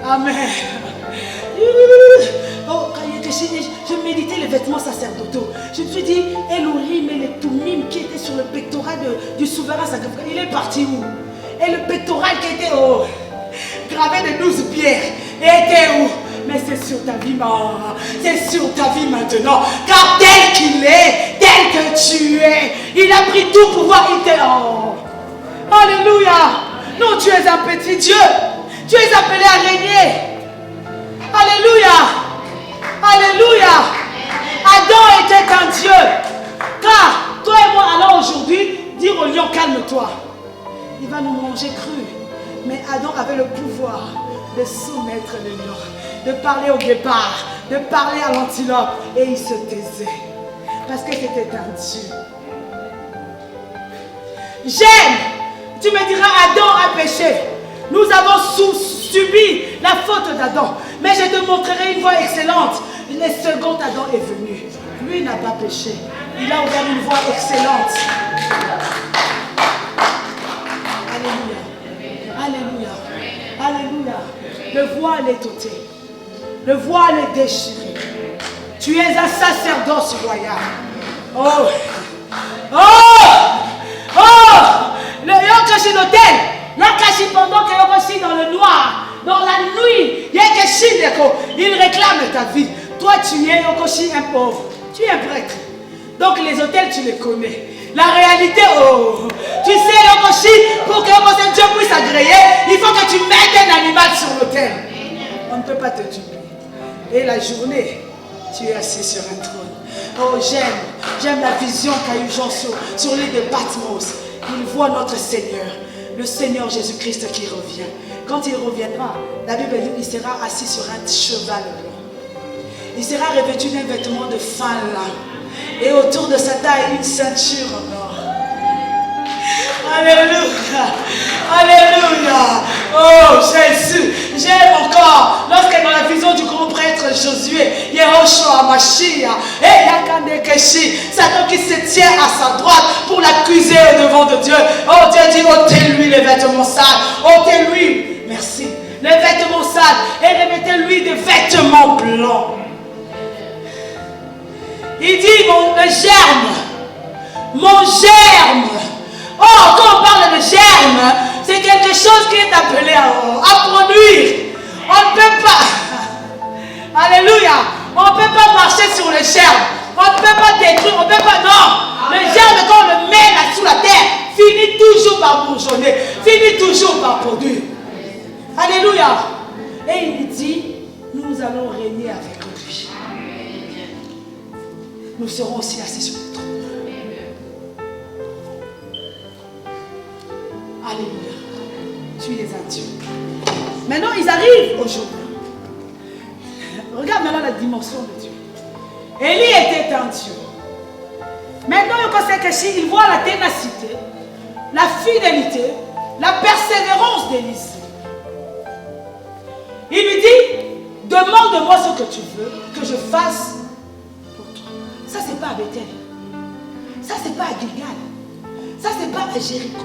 Amen. Oh, quand je méditais les vêtements sacerdotaux. Je me suis dit, Elohim et les Toumim qui étaient sur le pectoral du souverain sacrificateur, il est parti où? Et le pectoral qui était gravé de 12 pierres, était où? Mais c'est sur ta vie, c'est sur ta vie maintenant. Car tel qu'il est, tel que tu es, il a pris tout pouvoir. Alléluia. Non, tu es un petit Dieu. Tu es appelé à régner. Alléluia. Alléluia. Adam était un Dieu. Car toi et moi allons aujourd'hui dire au lion, calme-toi. Il va nous manger cru. Mais Adam avait le pouvoir de soumettre le lion, de parler au guépard, de parler à l'antilope. Et il se taisait. Parce que c'était un Dieu. J'aime Tu me diras, Adam a péché. Nous avons subi la faute d'Adam. Mais je te montrerai une voie excellente. Le second Adam est venu. Lui n'a pas péché. Il a ouvert une voie excellente. Alléluia. Alléluia. Alléluia. Le voile est ôté. Le voile est déchiré. Tu es un sacerdoce royal. Oh. Oh. Oh. Le Yokashi l'hôtel. Yokashi pendant que Yokashi dans le noir. Dans la nuit. Il réclame ta vie. Toi tu es Yokashi un pauvre. Tu es un prêtre. Donc les hôtels tu les connais. La réalité, oh, tu sais, Yokoshi, pour que Dieu puisse agréer, il faut que tu mettes un animal sur l'autel. On ne peut pas te tuer. Et la journée, tu es assis sur un trône. Oh, j'aime la vision qu'a eu Jean sur l'île de Patmos. Il voit notre Seigneur, le Seigneur Jésus-Christ qui revient. Quand il reviendra, la Bible dit qu'il sera assis sur un cheval blanc. Il sera revêtu d'un vêtement de fin lin. Et autour de sa taille, une ceinture en or. Alléluia. Alléluia. Oh Jésus. J'aime encore. Lorsque dans la vision du grand prêtre Josué, Yehoshua Mashiach, et Yakanekeshi, Satan qui se tient à sa droite pour l'accuser au devant de Dieu. Oh Dieu dit, ôtez-lui les vêtements sales. Ôtez-lui. Merci. Les vêtements sales. Et remettez-lui des vêtements blancs. Il dit, le germe, mon germe. Oh, quand on parle de germe, c'est quelque chose qui est appelé à produire. On ne peut pas, alléluia, on ne peut pas marcher sur le germe. On ne peut pas détruire, on ne peut pas, non. Le germe, quand on le met là sous la terre, finit toujours par bourgeonner, finit toujours par produire. Alléluia. Et il dit, nous allons régner avec lui. Nous serons aussi assis sur le trône. Alléluia. Tu es un Dieu. Maintenant, ils arrivent au jour. Regarde maintenant la dimension de Dieu. Élie était un Dieu. Maintenant, il voit la ténacité, la fidélité, la persévérance d'Élysée. Il lui dit, demande-moi ce que tu veux que je fasse. Ça, c'est pas à Bethel. Ça, c'est pas à Gilgal. Ça, c'est pas à Jéricho.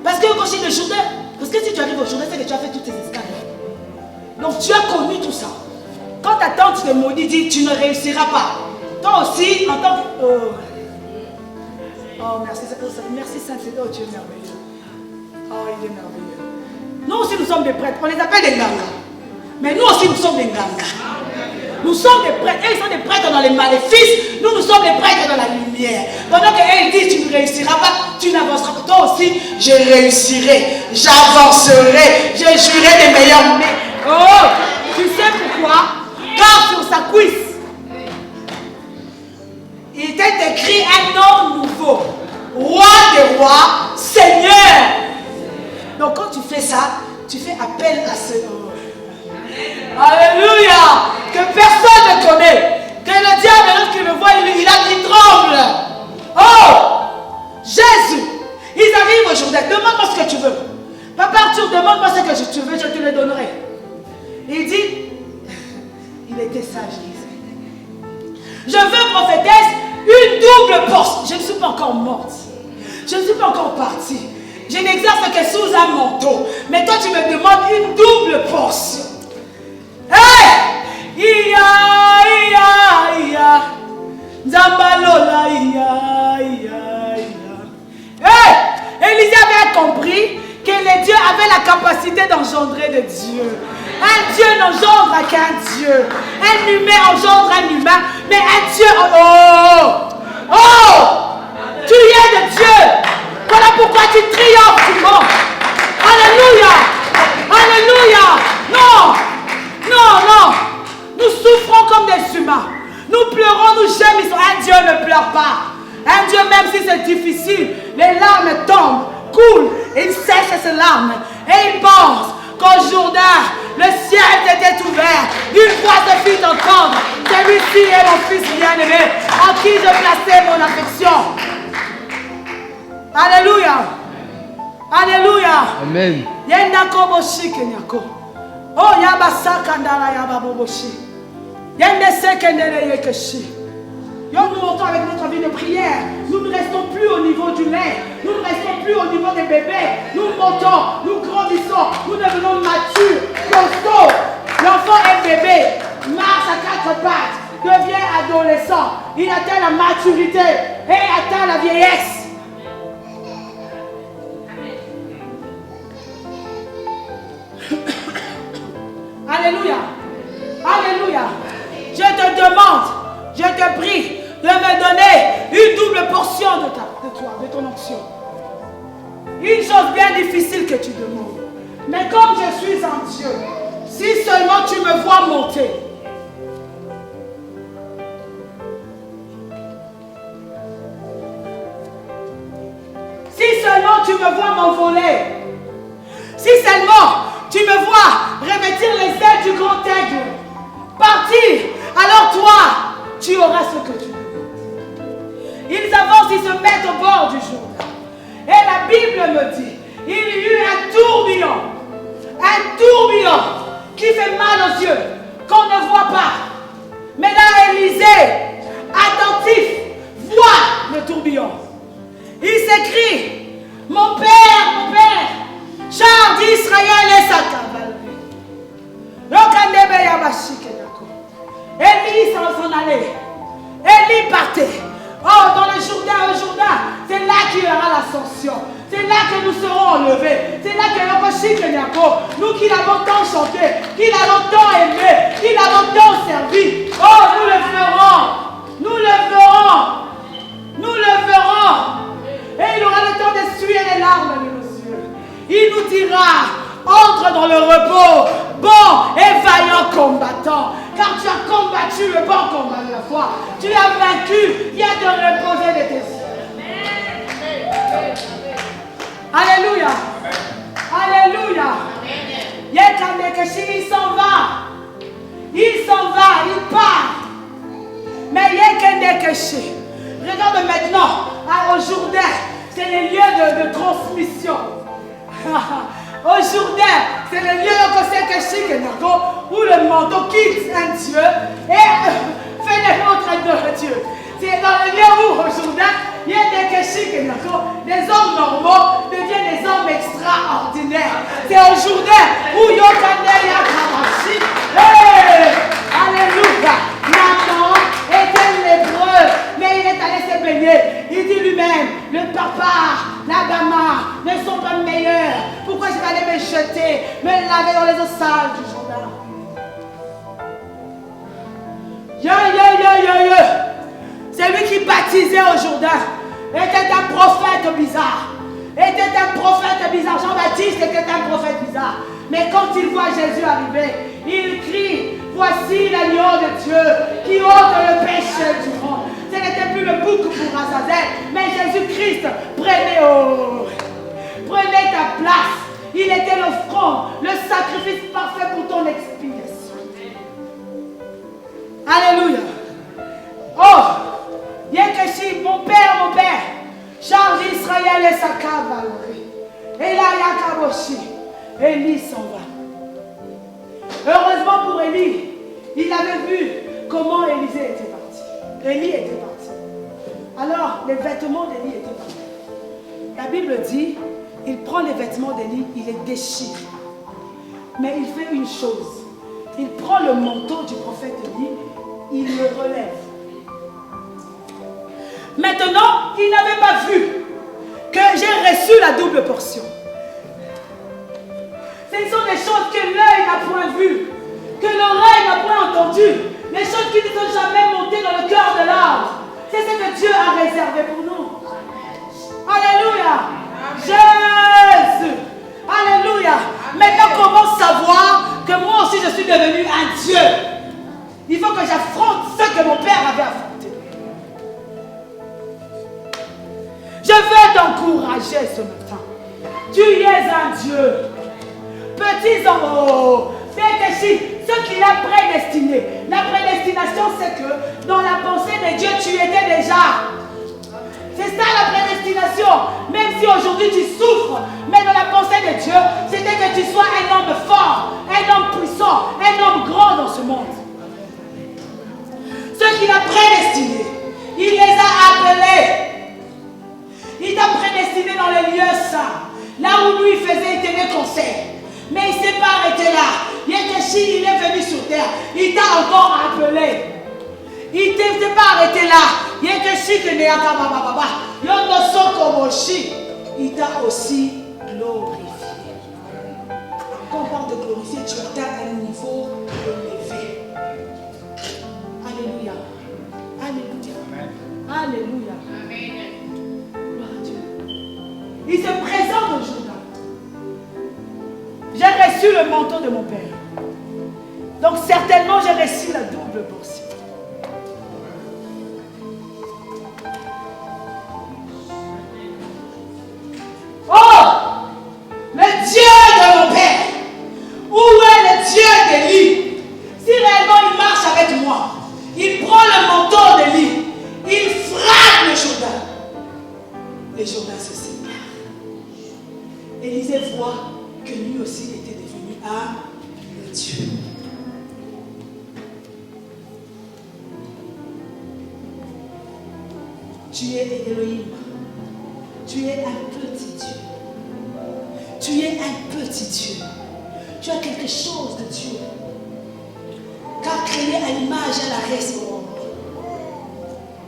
Parce que quand le Jourdain, parce que si tu arrives au Jourdain, c'est que tu as fait toutes tes escales. Donc, tu as connu tout ça. Quand ta tante te maudit, dit tu ne réussiras pas. Toi aussi, en tant que. Oh, merci, merci Saint-Esprit. Oh, tu es merveilleux. Oh, il est merveilleux. Nous aussi, nous sommes des prêtres. On les appelle des Nganga. Mais nous aussi, nous sommes des Nganga. Nous sommes des prêtres. Eux, ils sont des prêtres dans les maléfices. Nous, nous sommes des prêtres dans la lumière. Pendant qu'elles disent tu ne réussiras pas, tu n'avanceras pas. Toi aussi, je réussirai. J'avancerai. Je jouirai des meilleurs. Oh, tu sais pourquoi? Car sur sa cuisse, il était écrit un nom nouveau. Roi des rois, Seigneur. Donc quand tu fais ça, tu fais appel à ce nom. Alléluia. Que personne ne connaît. Que le diable, lorsqu'il me voit, il tremble. Oh, Jésus. Ils arrivent aujourd'hui. Demande-moi ce que tu veux. Papa Arthur, demande-moi ce que tu veux, je te le donnerai. Il dit, il était sage. Je veux, prophétesse, une double portion. Je ne suis pas encore morte. Je ne suis pas encore partie. Je n'exerce que sous un manteau. Mais toi, tu me demandes une double portion. Hey! Ia. Zambalola, ia. Hey! Élisée avait compris que les dieux avaient la capacité d'engendrer des dieux. Un Dieu n'engendre qu'un Dieu. Un humain engendre un humain. Mais un Dieu... Oh! Tu es de Dieu. Voilà pourquoi tu triomphes du monde. Alléluia. Alléluia. Non. Nous souffrons comme des humains. Nous pleurons, nous gémissons. Un Dieu ne pleure pas. Un Dieu, même si c'est difficile, les larmes tombent, coulent. Il sèche ses larmes. Et il pense qu'au Jourdain, le ciel était ouvert. Une voix se fit entendre. Celui-ci est mon fils bien-aimé, en qui je plaçais mon affection. Alléluia. Alléluia. Amen. Yenda koboshi kenyako. Oh yabasaka ndala yababoboshi. Yende sekendere yekeshi. Nous montons avec notre vie de prière. Nous ne restons plus au niveau du lait. Nous ne restons plus au niveau des bébés. Nous montons, nous grandissons, nous devenons matures, costauds. L'enfant est bébé, marche à 4 pattes, devient adolescent. Il atteint la maturité et atteint la vieillesse. Alléluia. Alléluia. Je te demande, je te prie de me donner une double portion de ton onction. Une chose bien difficile que tu demandes. Mais comme je suis en Dieu, si seulement tu me vois monter, si seulement tu me vois m'envoler, si seulement tu me vois revêtir les ailes du grand aigle, partir, alors toi, tu auras ce que tu veux. Ils avancent, ils se mettent au bord du Jourdain. Et la Bible me dit, il y eut un tourbillon qui fait mal aux yeux, qu'on ne voit pas. Mais là, Élisée, attentif, voit le tourbillon. Il s'écrie, mon père, char d'Israël et sa cavalerie. Élie s'en allait. Élie partait. Oh, dans le Jourdain, c'est là qu'il y aura l'ascension. C'est là que nous serons enlevés. C'est là que nous qui l'avons tant chanté, qui l'avons tant aimé, qui l'avons tant servi. Oh, nous le ferons. Nous le ferons. Nous le ferons. Et il aura le temps d'essuyer les larmes de nos yeux. Il nous dira, entre dans le repos, bon et vaillant combattant. Car tu as combattu le bon combat de la foi. Tu as vaincu. Viens te reposer de tes yeux. Alléluia. Alléluia. Il s'en va. Il part. Mais regarde maintenant au Jourdain. C'est les lieux de transmission. Au Jourdain, c'est le lieu où le manteau quitte un Dieu et fait les montres de Dieu. C'est dans le lieu où au Jourdain, il y a des hommes normaux deviennent des hommes extraordinaires. C'est au Jourdain où Yokane. Alléluia. Nathan était lépreux, mais il est allé se baigner. Il dit lui-même, le papa, la gamin ne sont pas meilleurs. Pourquoi je vais aller me jeter, me laver dans les eaux sales du Jourdain? C'est lui qui baptisait au Jourdain. Était un prophète bizarre. Jean-Baptiste était un prophète bizarre. Mais quand il voit Jésus arriver, il crie, voici l'agneau de Dieu qui ôte le péché du monde. Ce n'était plus le bouc pour Azazel, mais Jésus-Christ prenait ta place. Il était l'offrande, le sacrifice parfait pour ton expiation. Alléluia. Oh, Yekeshi, mon père, charge Israël et sa cavalerie. Et là, Yakaboshi, Élie s'en va. Heureusement pour Élie, il avait vu comment Élie était parti. Alors, les vêtements d'Élie étaient partis. La Bible dit, il prend les vêtements d'Élie, il les déchire. Mais il fait une chose. Il prend le manteau du prophète Élie, il le relève. Maintenant, il n'avait pas vu que j'ai reçu la double portion. Ce sont des choses que l'œil n'a point vues, que l'oreille n'a point entendues, des choses qui ne sont jamais montées dans le cœur de l'âme. C'est ce que Dieu a réservé pour nous. Alléluia. Jésus. Alléluia. Maintenant, comment savoir que moi aussi je suis devenu un Dieu? Il faut que j'affronte ce que mon Père avait affronté. Je veux t'encourager ce matin. Tu es un Dieu. Petits enfants, ce qu'il a prédestiné. La prédestination, c'est que dans la pensée de Dieu, tu étais déjà. C'est ça la prédestination. Même si aujourd'hui tu souffres, mais dans la pensée de Dieu, c'était que tu sois un homme fort, un homme puissant, un homme grand dans ce monde. Ceux qu'il a prédestinés, il les a appelés. Il t'a prédestiné dans les lieux saints. Là où lui faisait, il tenait conseil. Mais il ne s'est pas arrêté là. Yekeshi, il est venu sur terre. Il t'a encore appelé. Il ne s'est pas arrêté là. Yekeshi, il t'a aussi glorifié. Quand on parle de glorifier, tu atteins un niveau élevé. Alléluia. Alléluia. Alléluia. Gloire à Dieu. Il se présente au Jourdain. J'ai reçu le manteau de mon Père. Donc certainement j'ai reçu la double portion. Oh! Le Dieu de mon Père. Où est le Dieu d'Élie? Si réellement il marche avec moi, il prend le manteau d'Élie, il frappe le Jourdain. Le Jourdain se sépare. Élisée voit que lui aussi était devenu un Dieu. Tu es Elohim. Tu es un petit Dieu. Tu es un petit Dieu. Tu as quelque chose de Dieu. Car créé à l'image et à la ressemblance.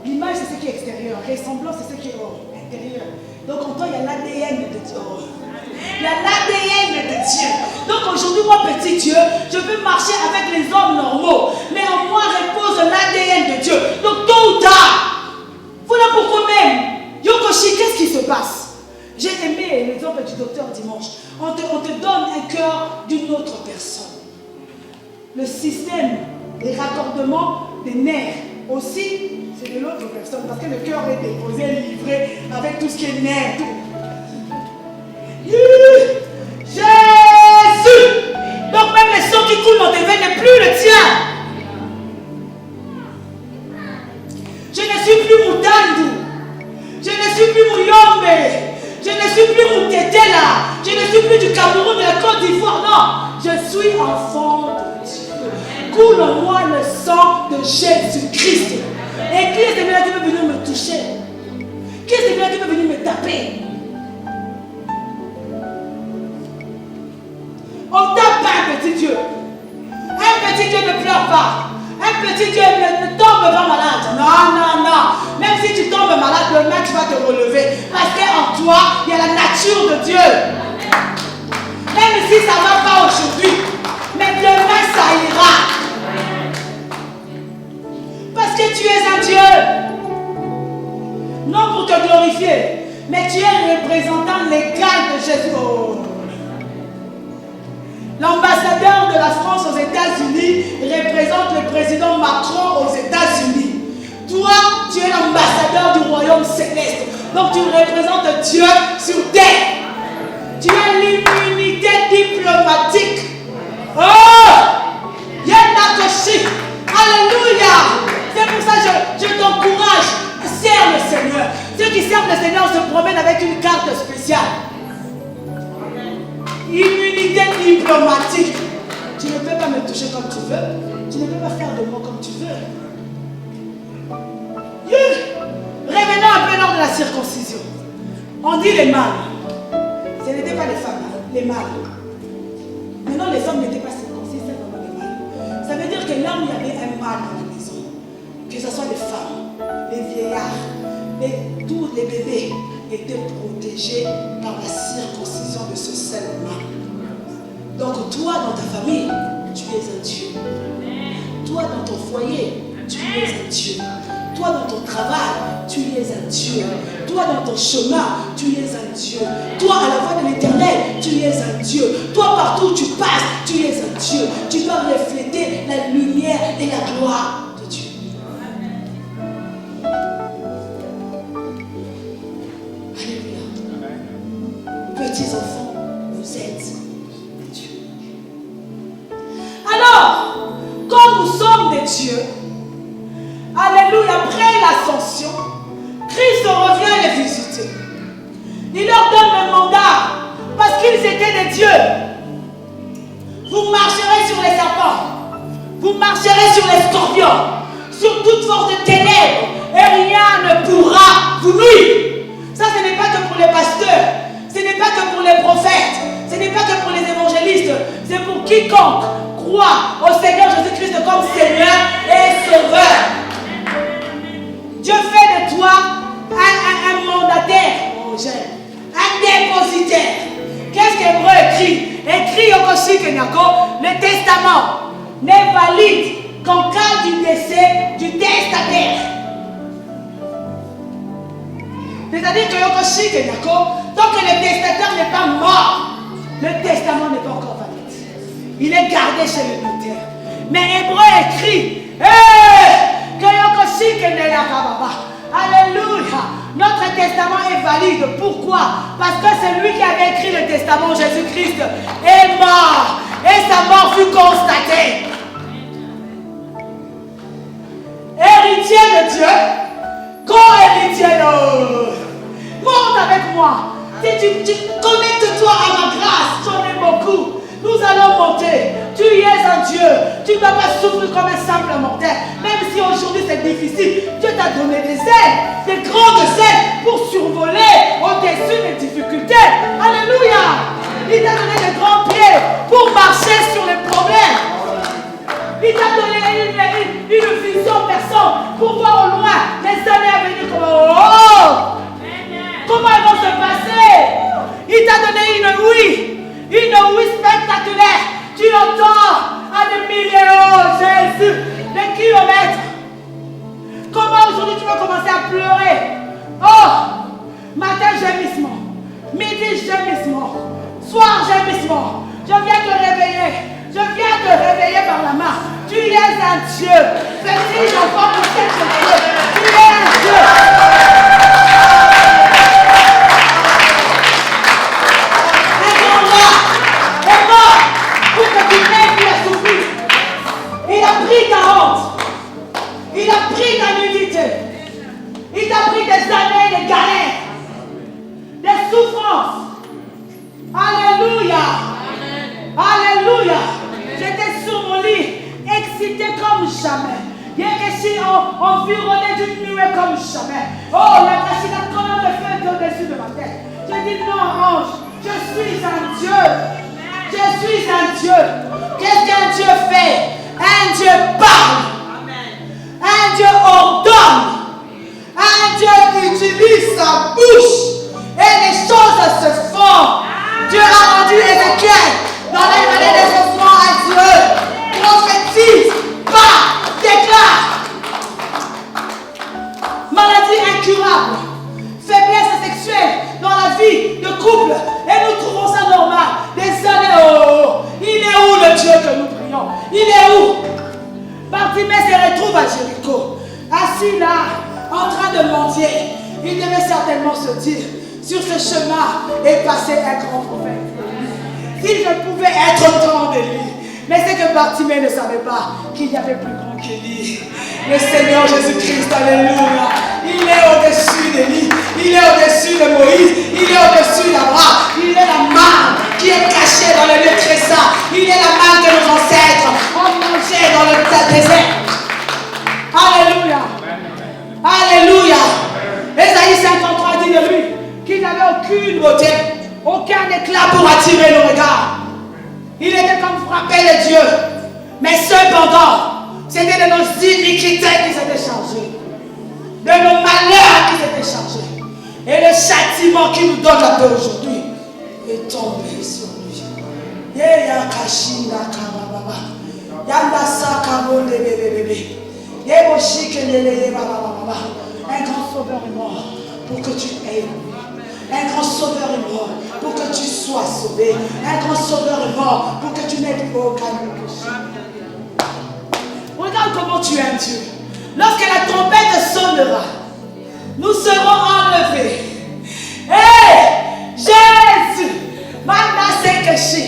L'image c'est ce qui est extérieur. Ressemblance c'est ce qui est intérieur. Donc en toi il y a l'ADN de Dieu. Il y a l'ADN de Dieu. Donc aujourd'hui, moi, petit Dieu, je peux marcher avec les hommes normaux. Mais en moi repose l'ADN de Dieu. Donc tôt ou tard, voilà pourquoi même, Yokoshi, qu'est-ce qui se passe? J'ai aimé l'exemple du docteur dimanche. On te donne un cœur d'une autre personne. Le système des raccordements des nerfs aussi, c'est de l'autre personne. Parce que le cœur est déposé, livré avec tout ce qui est nerf, tout. Jésus! Donc même le sang qui coule dans tes veines n'est plus le tien. Je ne suis plus Moutandu. Je ne suis plus Mouyombe. Je ne suis plus Moutetela. Je ne suis plus du Cameroun, de la Côte d'Ivoire. Non, je suis enfant de Dieu. Coule en moi le sang de Jésus-Christ. Et qui est celui-là qui veut venir me toucher? Qui est celui-là qui veut venir me taper? On tape pas un petit Dieu. Un petit Dieu ne pleure pas. Un petit Dieu ne tombe pas malade. Non. Même si tu tombes malade, demain tu vas te relever. Parce qu'en toi, il y a la nature de Dieu. Même si ça ne va pas aujourd'hui, mais demain ça ira. Parce que tu es un Dieu. Non pour te glorifier, mais tu es le représentant légal de Jésus. Oh. L'ambassadeur de la France aux États-Unis représente le président Macron aux États-Unis. Toi, tu es l'ambassadeur du royaume céleste. Donc tu représentes Dieu sur terre. Tu as l'immunité diplomatique. Oh! Yenakoshi. Alléluia. C'est pour ça que je t'encourage. Serre le Seigneur. Ceux qui servent le Seigneur se promènent avec une carte spéciale. Immunité diplomatique. Tu ne peux pas me toucher comme tu veux. Tu ne peux pas faire de moi comme tu veux. Revenons un peu lors de la circoncision. On dit les mâles. Ce n'étaient pas les femmes, les mâles. Maintenant, les hommes n'étaient pas circoncis, c'est vraiment les mâles. Ça veut dire que là où il y avait un mâle dans la maison, que ce soit les femmes, les vieillards, tous les bébés étaient protégés par la circoncision de ce seul mâle. Donc toi, dans ta famille, tu es un Dieu. Toi, dans ton foyer, tu es un Dieu. Toi, dans ton travail, tu es un Dieu. Toi, dans ton chemin, tu es un Dieu. Toi, à la voix de l'Éternel, tu es un Dieu. Toi, partout où tu passes, tu es un Dieu. Tu dois refléter la lumière et la gloire de Dieu. Alléluia. Petits enfants, vous êtes des dieux. Alors, comme nous sommes des dieux, alléluia, après l'ascension, Christ revient Il leur donne le mandat parce qu'ils étaient des dieux. Vous marcherez sur les serpents, vous marcherez sur les scorpions, sur toute force de ténèbres, et rien ne pourra vous nuire. Ça, ce n'est pas que pour les pasteurs, ce n'est pas que pour les prophètes, ce n'est pas que pour les évangélistes, c'est pour quiconque croit au Seigneur Jésus-Christ comme Seigneur et Sauveur. Dieu fait de toi un mandataire, un dépositaire. Qu'est-ce qu'Hébreu écrit? Écrit au Koshi Kenyako, le testament n'est valide qu'en cas du décès du testataire. C'est-à-dire que Yokoshi Kenyako, tant que le testateur n'est pas mort, le testament n'est pas encore valide. Il est gardé chez le notaire. Mais Hébreu écrit que Yokoshi Kenyako, alléluia, notre testament est valide. Pourquoi? Parce que celui qui avait écrit le testament, Jésus-Christ, est mort. Et sa mort fut constatée. Héritier de Dieu, co-héritier de... Monte avec moi. Si tu connectes-toi à ma grâce, j'en ai beaucoup. Nous allons monter. Tu es un Dieu. Tu ne dois pas souffrir comme un simple mortel. Même si aujourd'hui c'est difficile, Dieu t'a donné des ailes, des grandes ailes pour survoler au-dessus des difficultés. Alléluia. Il t'a donné des grands pieds pour marcher sur les problèmes. Il t'a donné une vision personne pour voir au loin les années à venir. Comment elles vont se passer? Il t'a donné une oui spectaculaire. Tu entends à des milliers, oh Jésus, des kilomètres. Comment aujourd'hui tu vas commencer à pleurer? Oh, matin gémissement, midi gémissement, soir gémissement. Je viens te réveiller. Je viens te réveiller par la main. Tu es un Dieu. Petit enfant pour cette Dieu. Tu es un Dieu. Est mort pour que tu n'aies plus à souffrir. Il a pris ta honte. Il a pris ta nudité. Il t'a pris des années de galères, des souffrances. Alléluia. Alléluia. J'étais sur mon lit, excité comme jamais. Yékeshi environné d'une nuée comme jamais. Oh, la colonne de feu au-dessus de ma tête. J'ai dit non, ange, je suis un Dieu. Je suis un Dieu. Qu'est-ce qu'un Dieu fait? Un Dieu parle. Un Dieu ordonne. Un Dieu utilise sa bouche. Et les choses se font. Dieu a rendu Ézéchiel dans les vallées des ossements à Dieu. Prophétise, parle, déclare. Maladie incurable, faiblesse sexuelle dans la vie de couple. Et nous trouvons ça normal. Des années, il est où le Dieu que nous prions? Il est où? Bartimée se retrouve à Jéricho, assis là, en train de mendier. Il devait certainement se dire, sur ce chemin est passé un grand prophète. Si je pouvais être autant de lui. Mais c'est que Bartimée ne savait pas qu'il y avait plus grand que lui. Le Seigneur Jésus-Christ, alléluia. Il est au-dessus de lui. Il est au-dessus de Moïse. Il est au-dessus d'Abraham. Il est la manne qui est cachée dans le lieu très saint. Il est la manne que nos ancêtres ont mangée dans le désert. Alléluia. Alléluia. Ésaïe 53 dit de lui qu'il n'avait aucune beauté, aucun éclat pour attirer le regard. Il était comme frappé de Dieu. Mais cependant, c'était de nos iniquités qui s'étaient chargés, de nos malheurs qui s'étaient chargés. Et le châtiment qui nous donne la paix aujourd'hui est tombé sur lui. Un grand sauveur est mort pour que tu aies. Un grand sauveur est mort pour que tu sois sauvé. Un grand sauveur est mort pour que tu n'aies plus aucun péché. Regarde comment tu es un Dieu. Lorsque la trompette sonnera, nous serons enlevés. Hé, Jésus, maintenant c'est caché.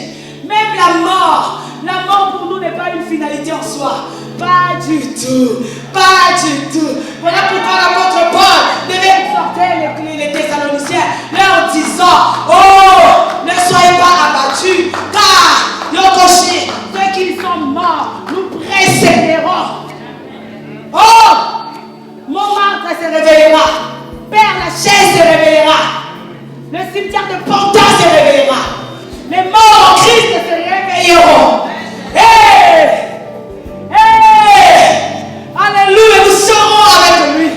Même la mort pour nous n'est pas une finalité en soi. Pas du tout. Pas du tout. Voilà pourquoi l'apôtre Paul devait exhorter les Thessaloniciens, leur disant sommes morts, nous précéderons. Oh, Montmartre se réveillera. Père Lachaise se réveillera. Le cimetière de Pantin se réveillera. Les morts en Christ se réveilleront. Hey! Hey! Alléluia, nous serons avec lui.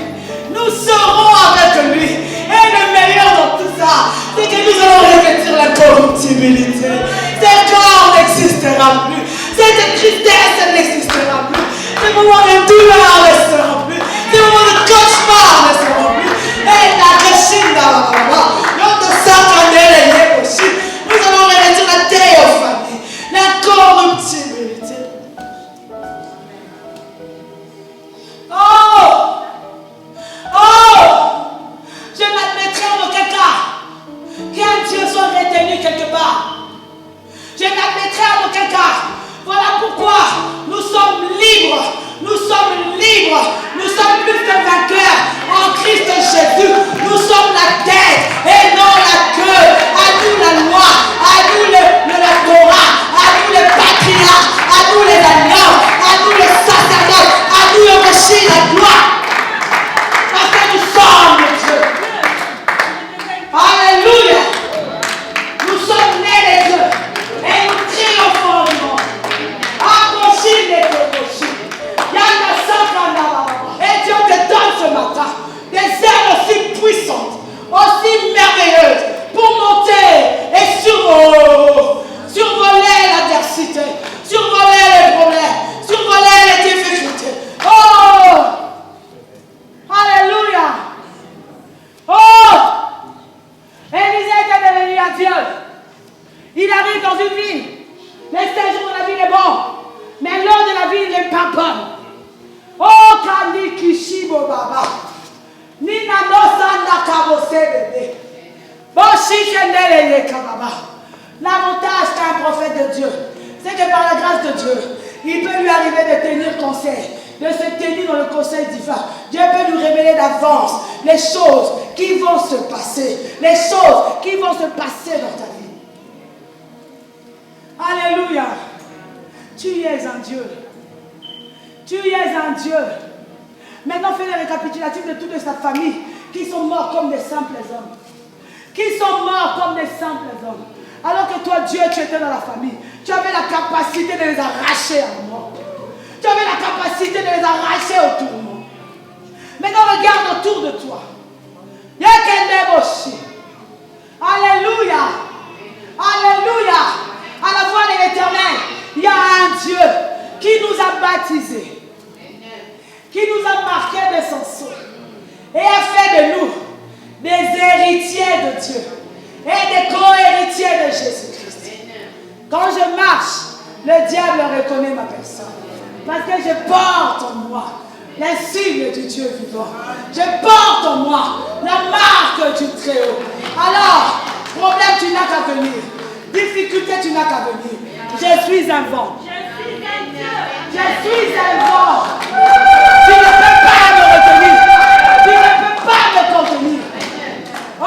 Nous serons avec lui. Et le meilleur dans tout ça, c'est que nous allons revêtir la corruptibilité. Ce corps n'existera plus. Cette tristesse n'existera plus. Ces moments de douleur ne seront plus. Ces moments de cauchemar ne seront plus. Et la Rashinda, nous allons revêtir la théophanie, la corruptibilité. Oh! Oh! Je n'admettrai en aucun cas qu'un Dieu soit retenu quelque part. Je n'admettrai en aucun cas. Voilà pourquoi nous sommes libres. Nous sommes libres. Nous sommes plus que vainqueurs en Christ Jésus. Nous sommes la tête et non la queue. À nous la loi, à nous la Torah, à nous les patriarches, à nous les agneaux, à nous les sacerdotes, à nous aussi la gloire. Parce que nous sommes de Dieu. Alléluia. Nous sommes nés de Dieu et nous triomphons du monde. Approchez les débauchés. Et Dieu te donne ce matin des ailes aussi puissantes, aussi merveilleuses pour monter et survoler l'adversité, survoler les problèmes, survoler les difficultés. Oh! Alléluia! Oh! Élisée était devenu à Dieu. Il arrive dans une ville. Le séjour de la ville est bon, mais l'heure de la ville n'est pas bonne. Oh, Kandi Kishibo Baba. Nina Nosanda Kabose bébé. Boshi Kendele Kababa. L'avantage qu'un prophète de Dieu, c'est que par la grâce de Dieu, il peut lui arriver de tenir conseil, de se tenir dans le conseil divin. Dieu peut nous révéler d'avance les choses qui vont se passer, les choses qui vont se passer dans ta vie. Alléluia. Tu es un Dieu. Tu es un Dieu. Maintenant, fais le récapitulatif de toute sa famille qui sont morts comme des simples hommes. Qui sont morts comme des simples hommes. Alors que toi, Dieu, tu étais dans la famille. Tu avais la capacité de les arracher à la mort. Tu avais la capacité de les arracher au tourment. Maintenant, regarde autour de toi. Alléluia. Alléluia. À la voix de l'Éternel, il y a un Dieu qui nous a baptisés, qui nous a marqués de son sang et a fait de nous des héritiers de Dieu et des co-héritiers de Jésus-Christ. Quand je marche, le diable reconnaît ma personne parce que je porte en moi les signes du Dieu vivant. Je porte en moi la marque du Très-Haut. Alors, problème, tu n'as qu'à venir. Difficulté, tu n'as qu'à venir. Je suis un vent. Je suis un vent. Tu ne peux pas me retenir. Tu ne peux pas me contenir. Oh!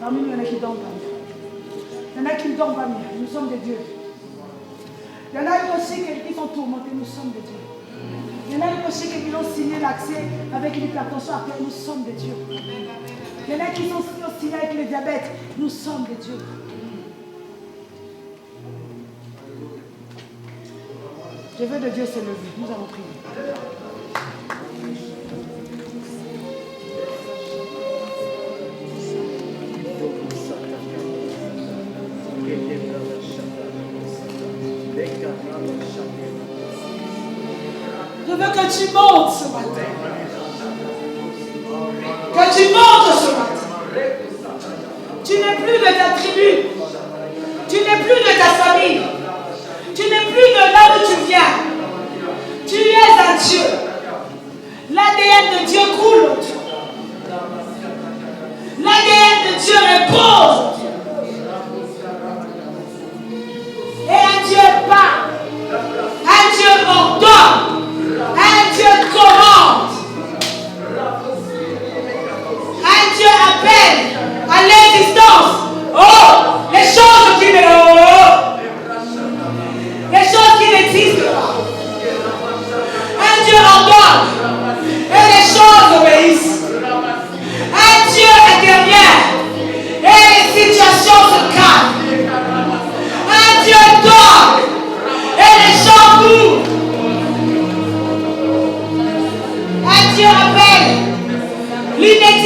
Parmi nous, il y en a qui dorment pas mieux. Il y en a qui ne dorment pas mieux. Nous sommes des dieux. Il y en a aussi qui sont tourmentés. Nous sommes des dieux. Il y en a aussi qui ont signé l'accès avec l'hypertension artérielle. Nous sommes des dieux. Il y en a qui sont signés avec le diabète. Nous sommes des dieux. Je veux de Dieu se lever. Nous allons prier. Je veux que tu montes ce matin. Que tu montes ce matin. Tu n'es plus de ta tribu. Tu n'es plus de ta famille. Tu n'es plus de là où tu viens. Tu es un Dieu. L'ADN de Dieu coule en toi. L'ADN de Dieu repose en toi. Et un Dieu parle. Un Dieu ordonne. Un Dieu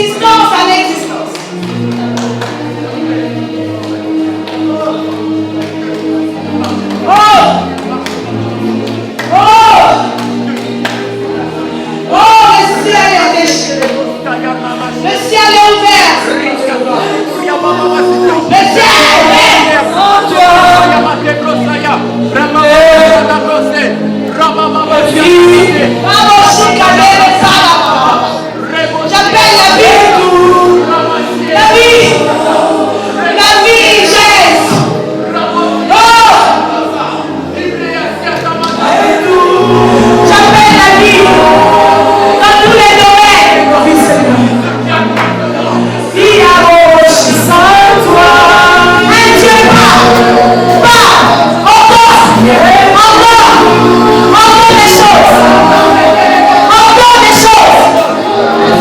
l'existence à l'existence. Oh! Oh! Oh, le ciel est déchiré. Le ciel est ouvert. Le ciel est ouvert. J'appelle la vie. La vie. La vie, Jésus. Oh! J'appelle la vie dans tous les domaines. Vie à vos sans toi. Un Dieu pas. Encore des choses. Encore des choses.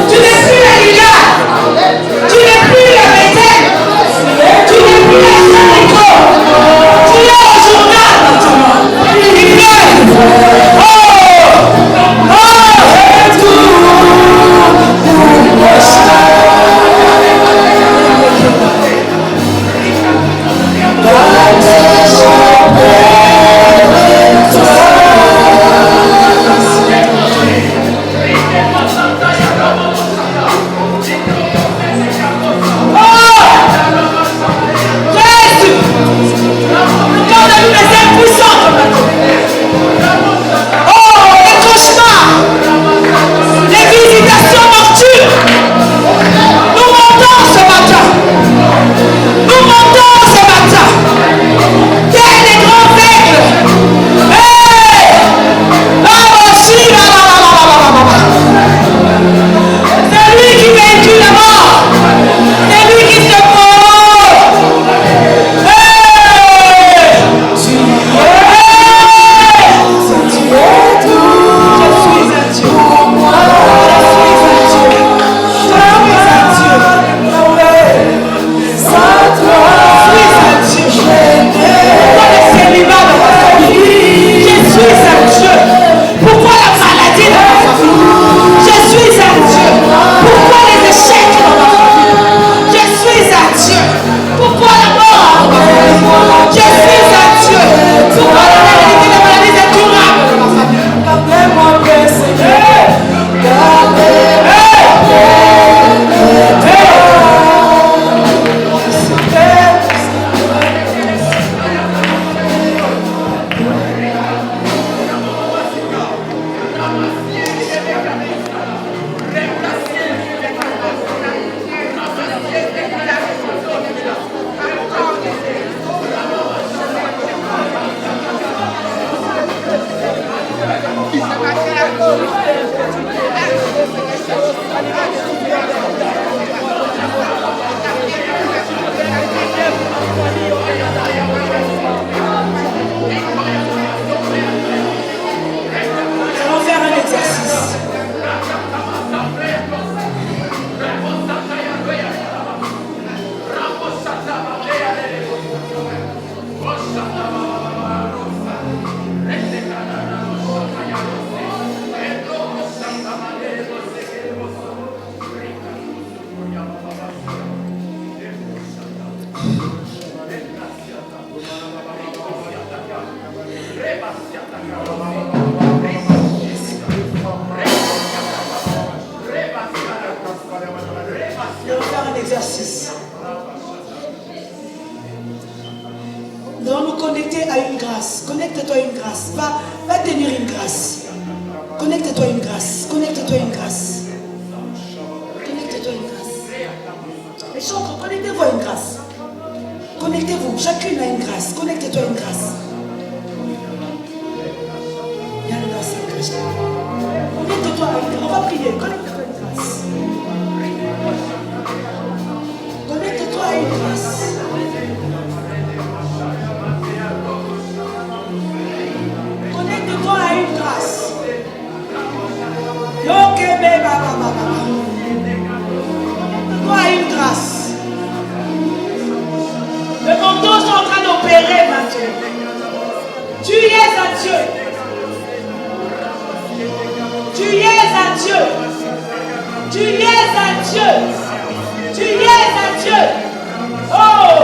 Tu n'es plus la lumière. Tu n'es plus la Bethel. Tu n'es plus la Saint-Nico. Tu es au journal maintenant. Il pleut. Tu es un Dieu. Tu y es un Dieu. Tu y es un Dieu. Oh.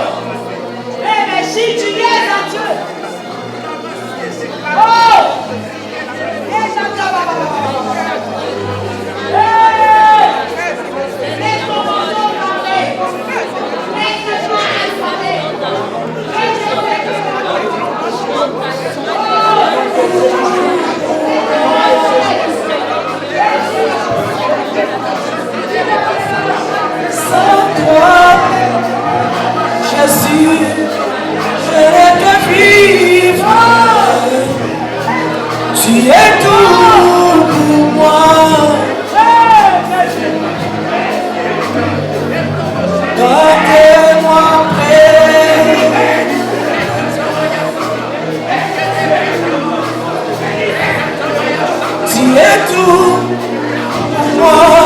Eh, mais si tu y es un Dieu. Oh. Sans toi, Jésus, je n'ai que vivre. Tu es tout pour moi. Gardez-moi près. Tu es tout pour moi.